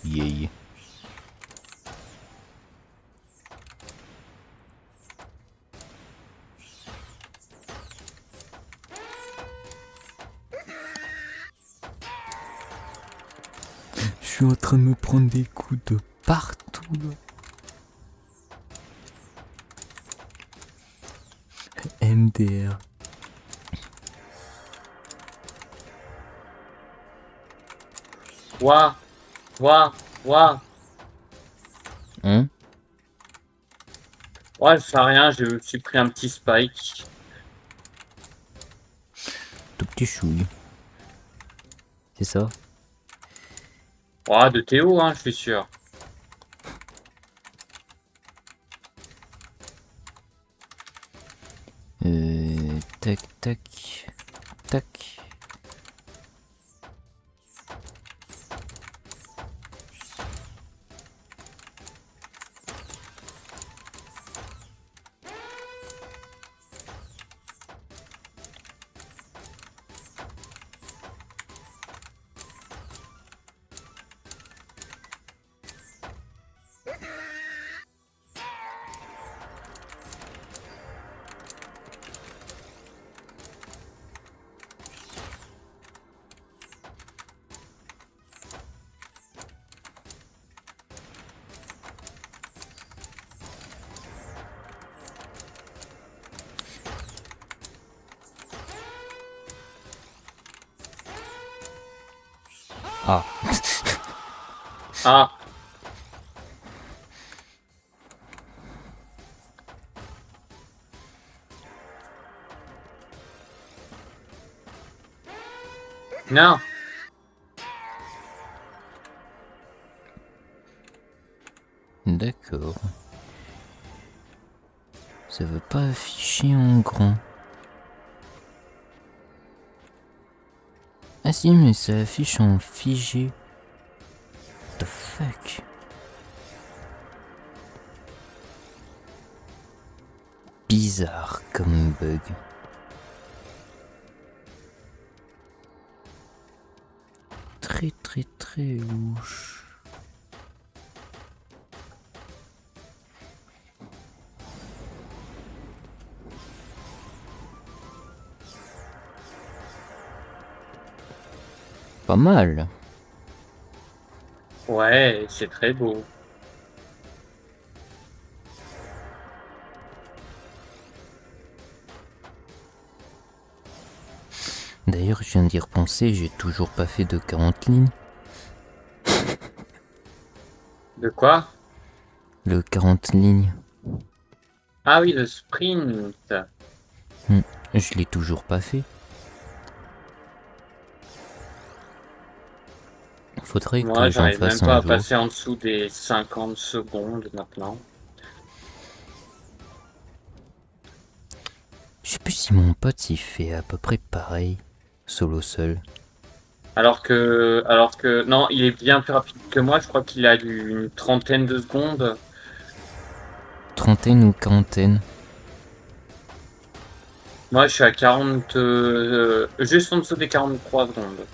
Yeah. Je suis en train de me prendre des coups de partout là. MDR. Ouah, ouah, ouah. Hein? Ouais, je fais rien, je me suis pris un petit spike. Tout petit chouille. C'est ça? Ouah, de Théo, hein, je suis sûr. Tac, tac, tac. Ah. Ah. Non. D'accord. Ça veut pas afficher en grand. Ah si, mais ça affiche en figé. What the fuck? Bizarre comme bug. Très très très louche. Pas mal. Ouais, c'est très beau. D'ailleurs, je viens d'y repenser, j'ai toujours pas fait de 40 lignes. De quoi? Le 40 lignes. Ah oui, le sprint. Je l'ai toujours pas fait. Faudrait Moi, que j'en j'arrive même fasse pas un à jour. passer en dessous des 50 secondes maintenant. Je sais plus si mon pote il fait à peu près pareil, solo seul. Non, il est bien plus rapide que moi. Je crois qu'il a une trentaine de secondes. Trentaine ou quarantaine? Moi, je suis à 40, juste en dessous des 43 secondes.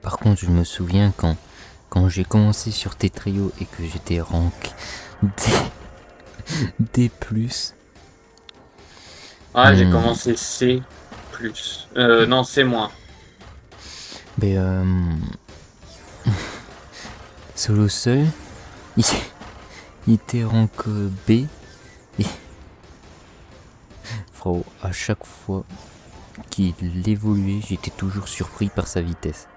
Par contre, je me souviens quand j'ai commencé sur Tetrio et que j'étais rank D+, Ah, j'ai commencé C+. Non, C-. mais Solo seul, il était rank B. Et frérot, à chaque fois qu'il évoluait, j'étais toujours surpris par sa vitesse.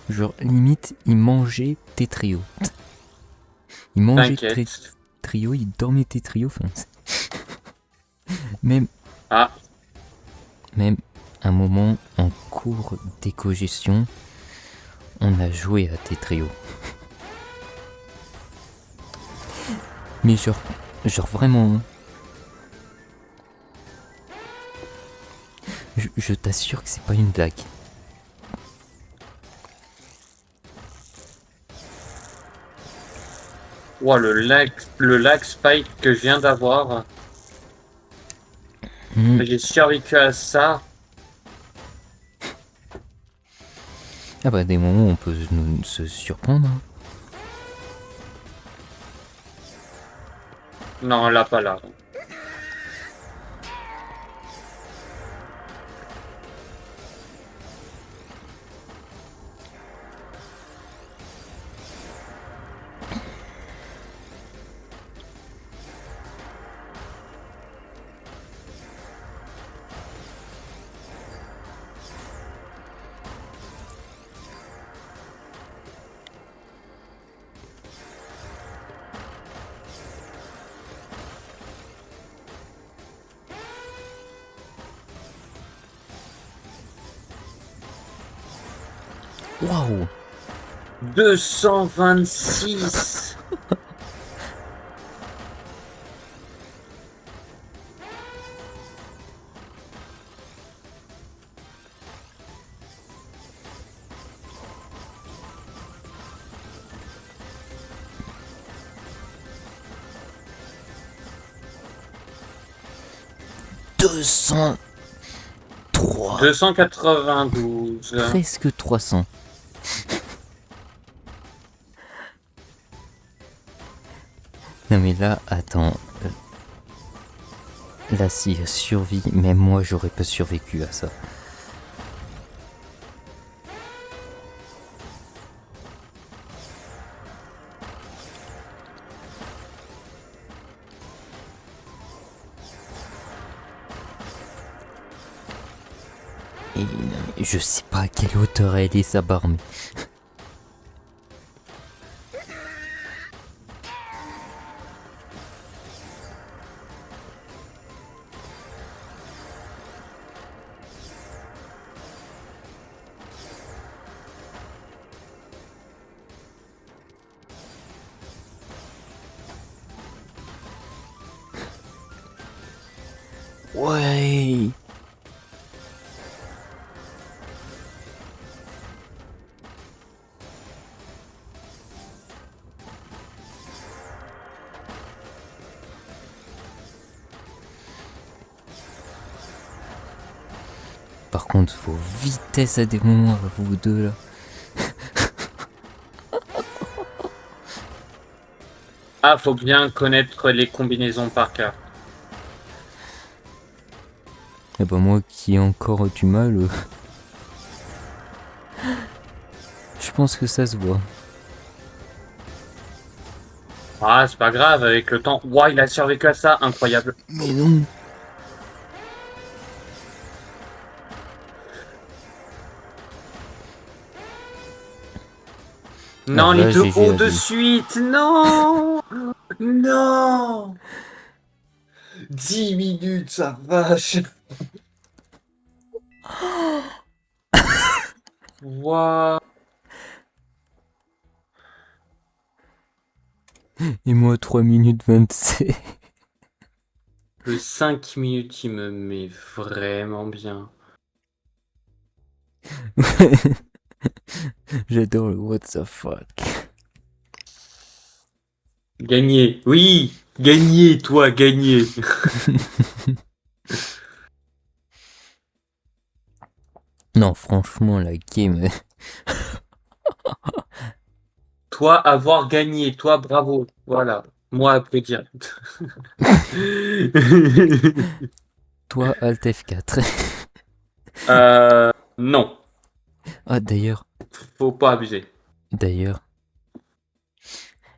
Genre, limite, il mangeait Tetrio. Il mangeait T'inquiète. Tetrio, il dormait Tetrio. Enfin, même Ah, un moment en cours d'éco-gestion, on a joué à Tetrio. Mais genre vraiment. Je t'assure que c'est pas une blague. wow, le lag spike que je viens d'avoir. J'ai survécu à ça. Ah bah des moments où on peut se surprendre. Hein. Non, là, pas là. Waouh! 226. $203. 292. Presque 300. Non mais là, attends. Là, si survie, même moi j'aurais pas survécu à ça. Et non, mais je sais pas à quelle hauteur elle est sa barre, mais... Ouais. Par contre, vos vitesses à des moments, vous deux là. Ah, faut bien connaître les combinaisons par cœur. Et bah moi qui ai encore du mal, je pense que ça se voit. Ah, c'est pas grave, avec le temps. Ouah, il a survécu à ça, incroyable. Mais non. Non, Alors les là, deux GG hauts à de lui. suite, non. Non. 10 minutes, sa vache. What? Et moi 3 minutes 27. Le 5 minutes, il me met vraiment bien. J'adore le what the fuck. Gagné. Oui, gagné, toi, gagné. Non, franchement, la game. Toi, avoir gagné. Toi, bravo. Voilà. Moi, applaudir. Toi, Alt F4. Non. Ah, d'ailleurs, Faut pas abuser. d'ailleurs,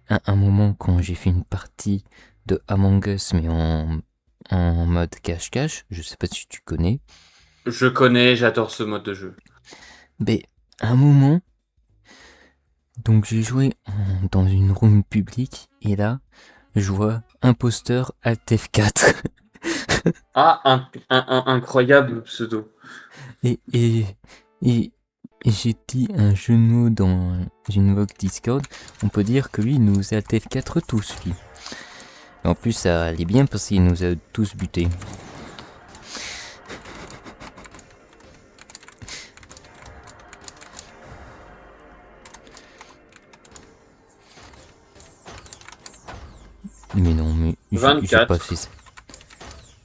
à un moment, quand j'ai fait une partie de Among Us, mais en mode cache-cache, je sais pas si tu connais, Je connais, j'adore ce mode de jeu. mais à un moment, donc j'ai joué dans une room publique, et là, je vois imposteur Alt F4. Ah, incroyable pseudo. Et, et, et, et j'ai dit un jeu de mots dans une voix Discord, on peut dire que lui, il nous a TF4 tous, lui. Et en plus, ça allait bien parce qu'il nous a tous butés. Mais non, mais j'ai pas 24. fait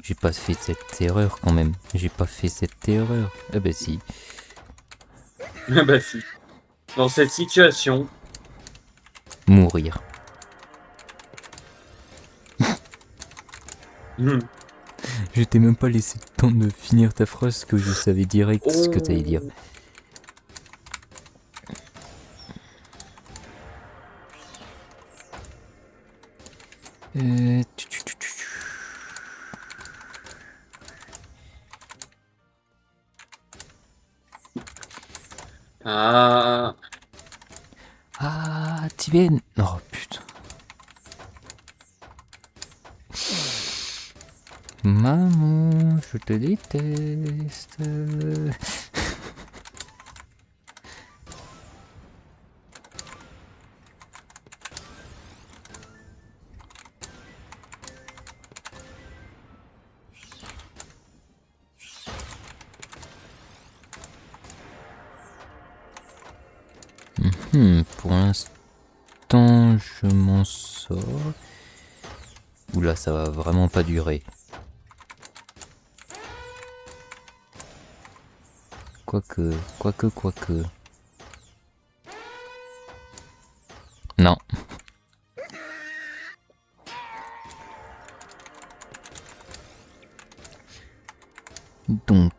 j'ai pas fait cette erreur quand même. J'ai pas fait cette erreur. Ah bah si. Ah bah si. Dans cette situation, Mourir. hmm. Je t'ai même pas laissé le temps de finir ta phrase que je savais direct ce que t'allais dire. Oh. Euh... Ah. Ah, Tibet. Oh putain. Maman, je te déteste. Pour l'instant, je m'en sors. Oula, ça va vraiment pas durer. Quoique. Non. Donc,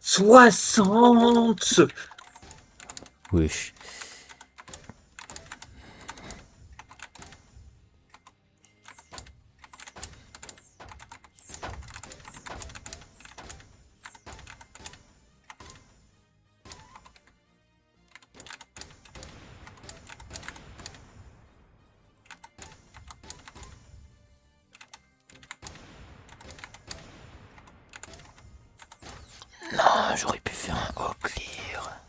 60. wesh. Non, j'aurais pu faire un haut clear.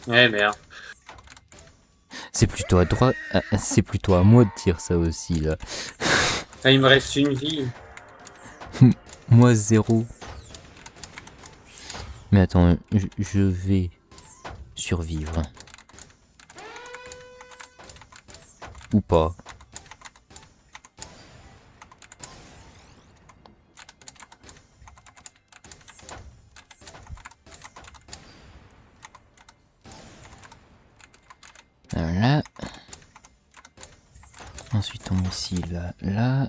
Eh merde. C'est plutôt à droite. C'est plutôt à moi de dire ça aussi là. Ah, il me reste une vie. Moi zéro. Mais attends, je vais survivre. Ou pas. Là. Ensuite on met ici, là.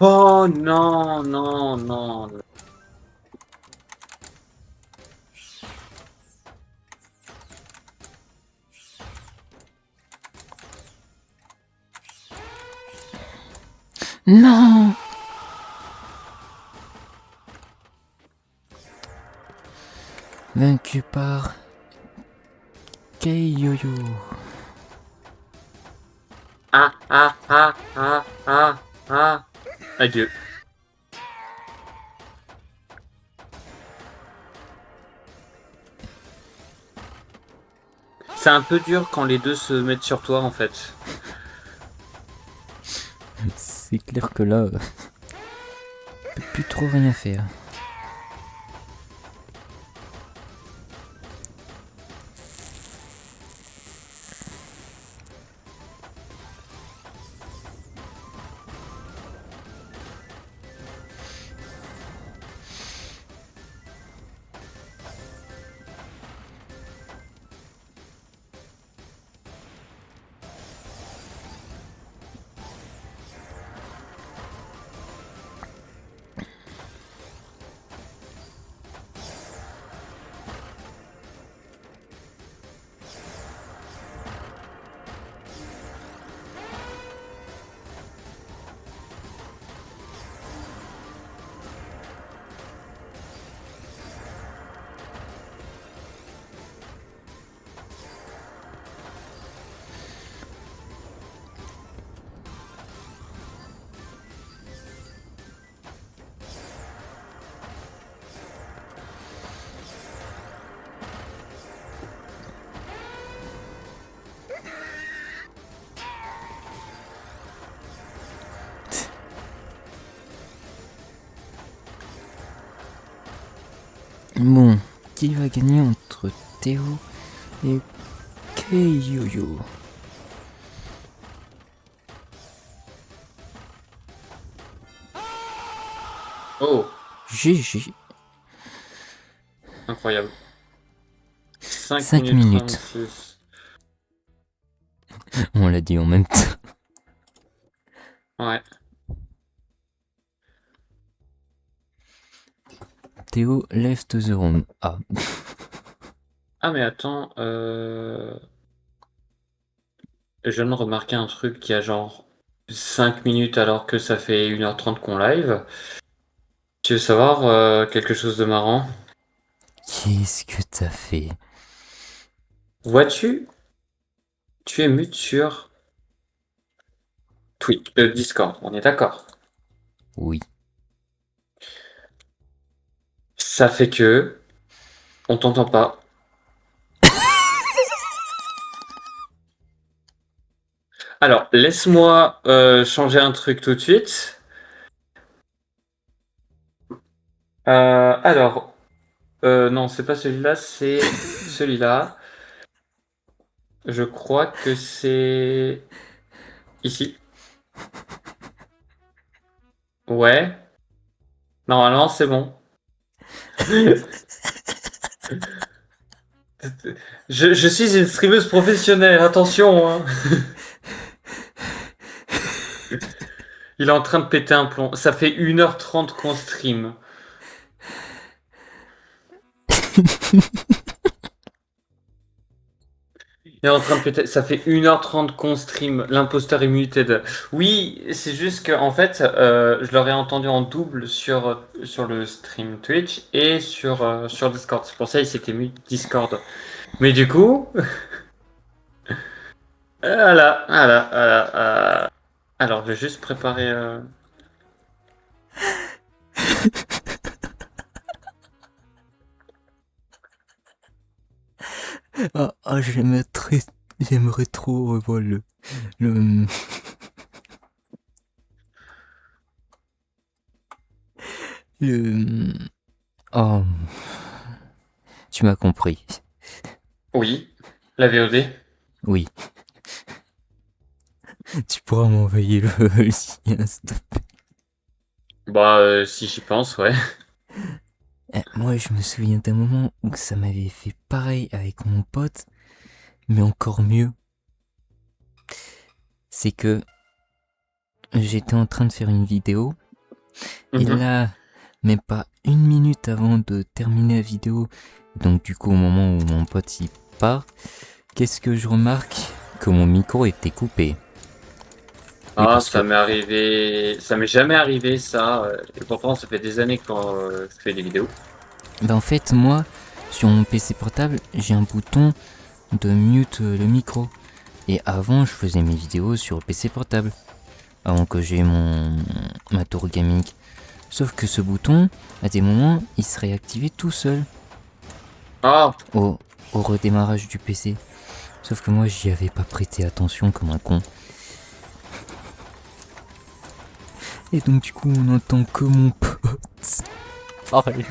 Oh non, non, non. Non. Vaincu par Keiyoyo. Ah. Adieu. C'est un peu dur quand les deux se mettent sur toi en fait. C'est clair que là, on peut plus trop rien faire. Bon, qui va gagner entre Théo et Keiyoyo? Oh, GG. incroyable. 5 5 minutes minutes. 36. On l'a dit en même temps. Ouais. Théo, left the room. Ah. Ah mais attends, je viens de remarquer un truc qui a genre 5 minutes alors que ça fait 1h30 qu'on live. Tu veux savoir quelque chose de marrant? Qu'est-ce que t'as fait? Vois-tu? Tu es mute sur Twitch, Discord, on est d'accord. Oui. Ça fait que on t'entend pas. Alors, laisse-moi changer un truc tout de suite. Alors, non, c'est pas celui-là, c'est celui-là. Je crois que c'est ici. Ouais. Normalement, c'est bon. Je suis une streameuse professionnelle, attention, hein. Il est en train de péter un plomb. Ça fait 1h30 qu'on stream. Il est en train de péter. Ça fait 1h30 qu'on stream. L'imposteur est muted. Oui, c'est juste que en fait, je l'aurais entendu en double sur le stream Twitch et sur Discord. C'est pour ça qu'il s'était mis Discord. Mais du coup, voilà. Alors, je vais juste préparer. J'aimerais trop revoir le... Oh, tu m'as compris. Oui, la VOD. Oui. Tu pourras m'envoyer le lien, s'il te plaît. Bah, si j'y pense, ouais. Moi, je me souviens d'un moment où ça m'avait fait pareil avec mon pote, mais encore mieux. C'est que j'étais en train de faire une vidéo, et là, même pas 1 minute avant de terminer la vidéo, donc du coup au moment où mon pote y part, qu'est-ce que je remarque? Que mon micro était coupé. Ah, ça m'est arrivé. Ça m'est jamais arrivé, ça. Et pourtant, ça fait des années que je fais des vidéos. Ben en fait, moi, sur mon PC portable, j'ai un bouton de mute le micro. Et avant, je faisais mes vidéos sur le PC portable. Avant que j'ai ma tour gaming. Sauf que ce bouton, à des moments, il serait activé tout seul. Ah, Au redémarrage du PC. Sauf que moi, j'y avais pas prêté attention comme un con. Et donc, du coup, on entend que mon pote parler.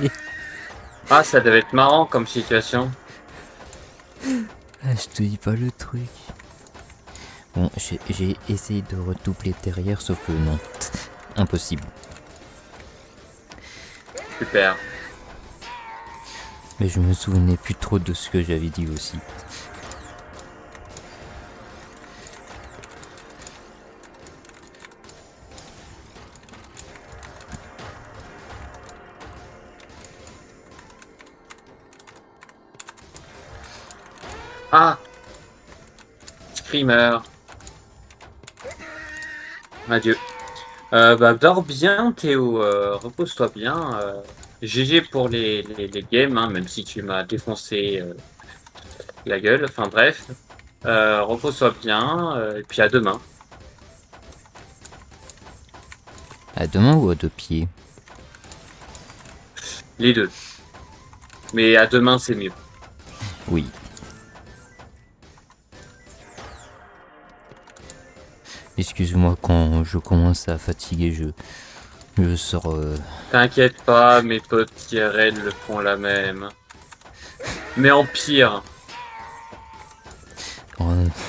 ah, ça devait être marrant comme situation. Ah, je te dis pas le truc. Bon, j'ai essayé de redoubler derrière, sauf que non. Impossible. Super. Mais je me souvenais plus trop de ce que j'avais dit aussi. Ah, Screamer. Adieu. Bah, dors bien, Théo. Repose-toi bien. GG pour les games, hein, même si tu m'as défoncé la gueule. Enfin bref. Repose-toi bien. Et puis à demain. À demain ou à deux pieds? Les deux. Mais à demain, c'est mieux. Oui. Excuse-moi, quand je commence à fatiguer, je sors... T'inquiète pas, mes potes IRL le font la même. Mais en pire.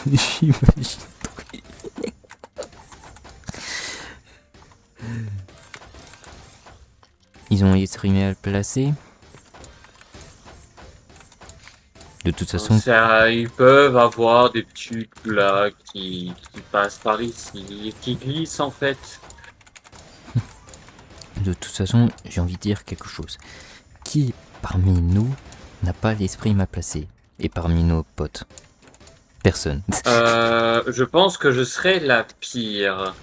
J'imagine. Ils ont exprimé à le placer. De toute façon, Ils peuvent avoir des petits là qui passent par ici et qui glissent en fait. j'ai envie de dire quelque chose. Qui parmi nous n'a pas l'esprit mal placé? Et parmi nos potes? Personne. Je pense que je serais la pire.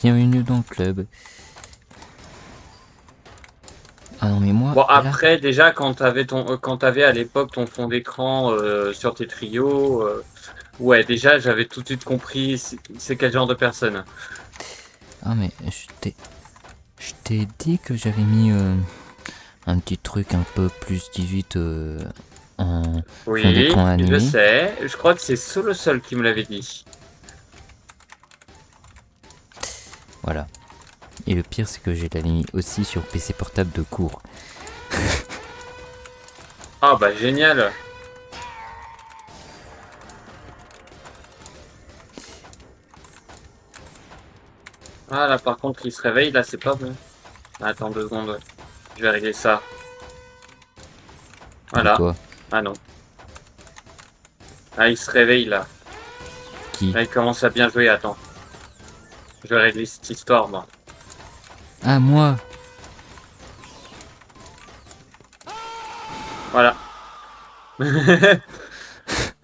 Bienvenue dans le club. Ah non mais moi... Bon là, après déjà quand t'avais à l'époque ton fond d'écran sur tes trios, ouais déjà j'avais tout de suite compris c'est quel genre de personne. Ah mais je t'ai dit que j'avais mis un petit truc un peu plus 18 en fond d'écran Oui, je animé. sais. Je crois que c'est le seul qui me l'avait dit. Voilà. Et le pire c'est que j'ai la mis aussi sur PC portable de cours. Ah bah génial. Ah là par contre il se réveille, là c'est pas bon. Attends 2 secondes. Je vais régler ça. De Voilà. quoi? Ah non. Ah il se réveille là. Qui? Là il commence à bien jouer, attends. Je vais régler cette histoire moi. Ah moi. Voilà.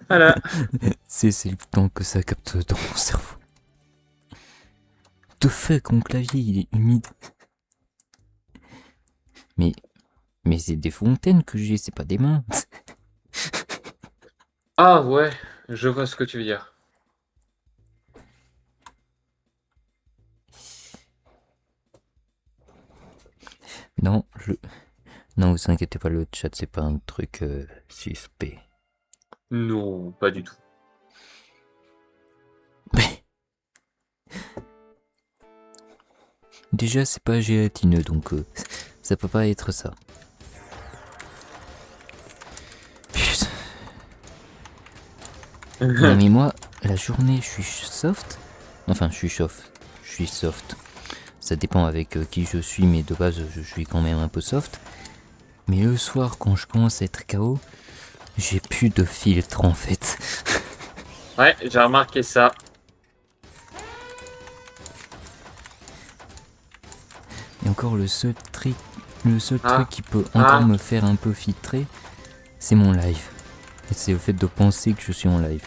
Voilà. C'est le temps que ça capte dans mon cerveau. De fait, mon clavier il est humide. Mais c'est des fontaines que j'ai, c'est pas des mains. Ah ouais, je vois ce que tu veux dire. Non, non, vous inquiétez pas, le chat c'est pas un truc suspect. Non, pas du tout. Mais déjà c'est pas gélatineux donc ça peut pas être ça. Putain. Non mais moi, la journée je suis soft. Enfin je suis soft. Je suis soft. Ça dépend avec qui je suis, mais de base je suis quand même un peu soft. Mais le soir quand je commence à être KO, j'ai plus de filtre en fait. Ouais, j'ai remarqué ça. Et encore le seul truc qui peut Ah. encore me faire un peu filtrer, c'est mon live. Et c'est le fait de penser que je suis en live.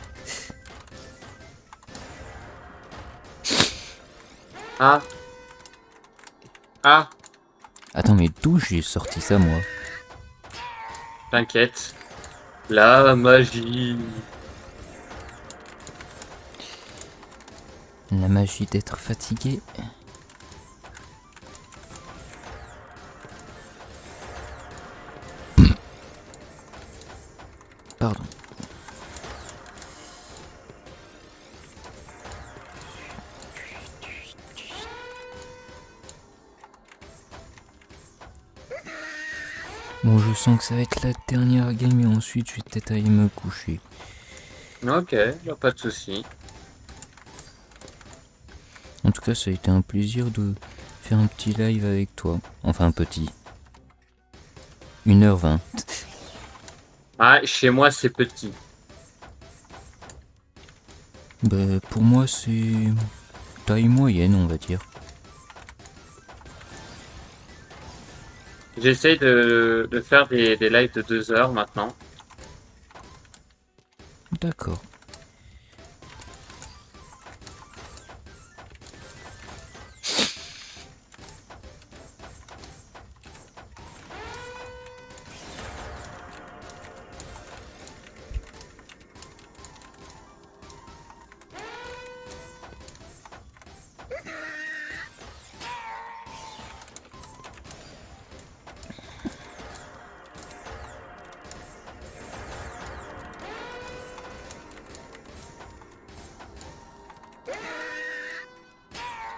Ah. Ah. Attends, mais d'où j'ai sorti ça, moi? T'inquiète. La magie. La magie d'être fatigué. Pardon. Bon, je sens que ça va être la dernière game et ensuite je vais peut-être aller me coucher. Ok, y a pas de souci. En tout cas, ça a été un plaisir de faire un petit live avec toi. Enfin, un petit. 1h20. Ah, chez moi, c'est petit. Bah, pour moi, c'est taille moyenne, on va dire. J'essaye de faire des lives de 2 heures maintenant. D'accord.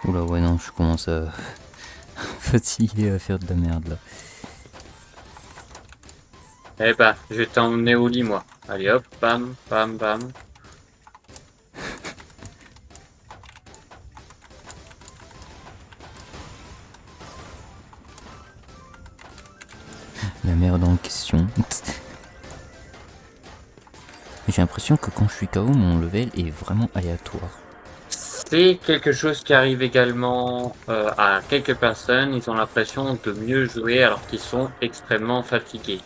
Oula, ouais, non, je commence à fatiguer à faire de la merde là. Eh bah, je vais t'emmener au lit, moi. Allez hop, bam, bam, bam. La merde en question. J'ai l'impression que quand je suis KO, mon level est vraiment aléatoire. C'est quelque chose qui arrive également à quelques personnes. Ils ont l'impression de mieux jouer alors qu'ils sont extrêmement fatigués.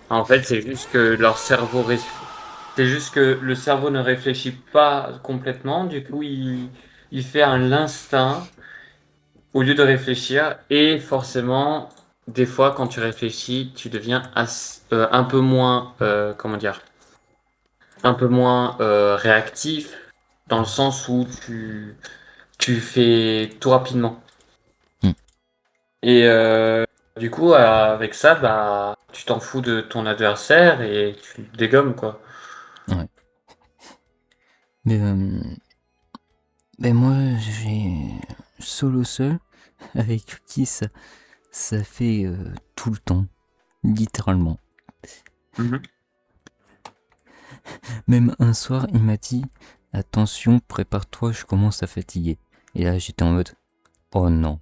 En fait, c'est juste que leur cerveau, c'est juste que le cerveau ne réfléchit pas complètement. Du coup, il fait un l'instinct au lieu de réfléchir. Et forcément, des fois, quand tu réfléchis, tu deviens un peu moins, comment dire, un peu moins réactif, dans le sens où tu fais tout rapidement. Hmm. Et du coup, avec ça, bah, tu t'en fous de ton adversaire et tu le dégommes, quoi. Ouais. Mais ben moi, j'ai solo seul avec qui ça fait tout le temps, littéralement. Mhm. Même un soir, il m'a dit attention, prépare-toi, je commence à fatiguer. Et là, j'étais en mode oh non.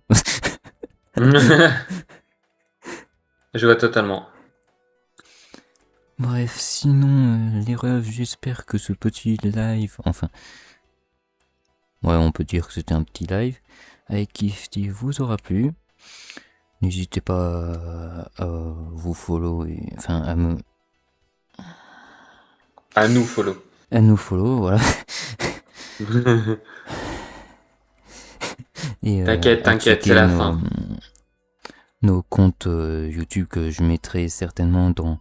Je vois totalement. Bref, sinon, les refs, j'espère que ce petit live, enfin, ouais, on peut dire que c'était un petit live avec Kifty vous aura plu. N'hésitez pas à vous follow et enfin À nous, follow. à nous follow, voilà, et T'inquiète, à t'inquiète, c'est checker la fin. nos comptes YouTube que je mettrai certainement dans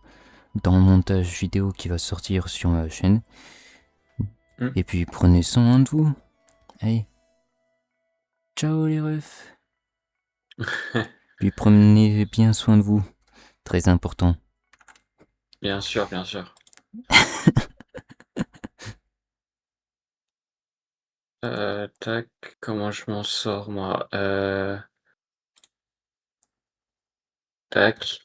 le montage vidéo qui va sortir sur ma chaîne. Mm. Et puis prenez soin de vous. Allez, ciao les refs. Puis prenez bien soin de vous, très important. Bien sûr, bien sûr. Tac, comment je m'en sors, moi? Tac.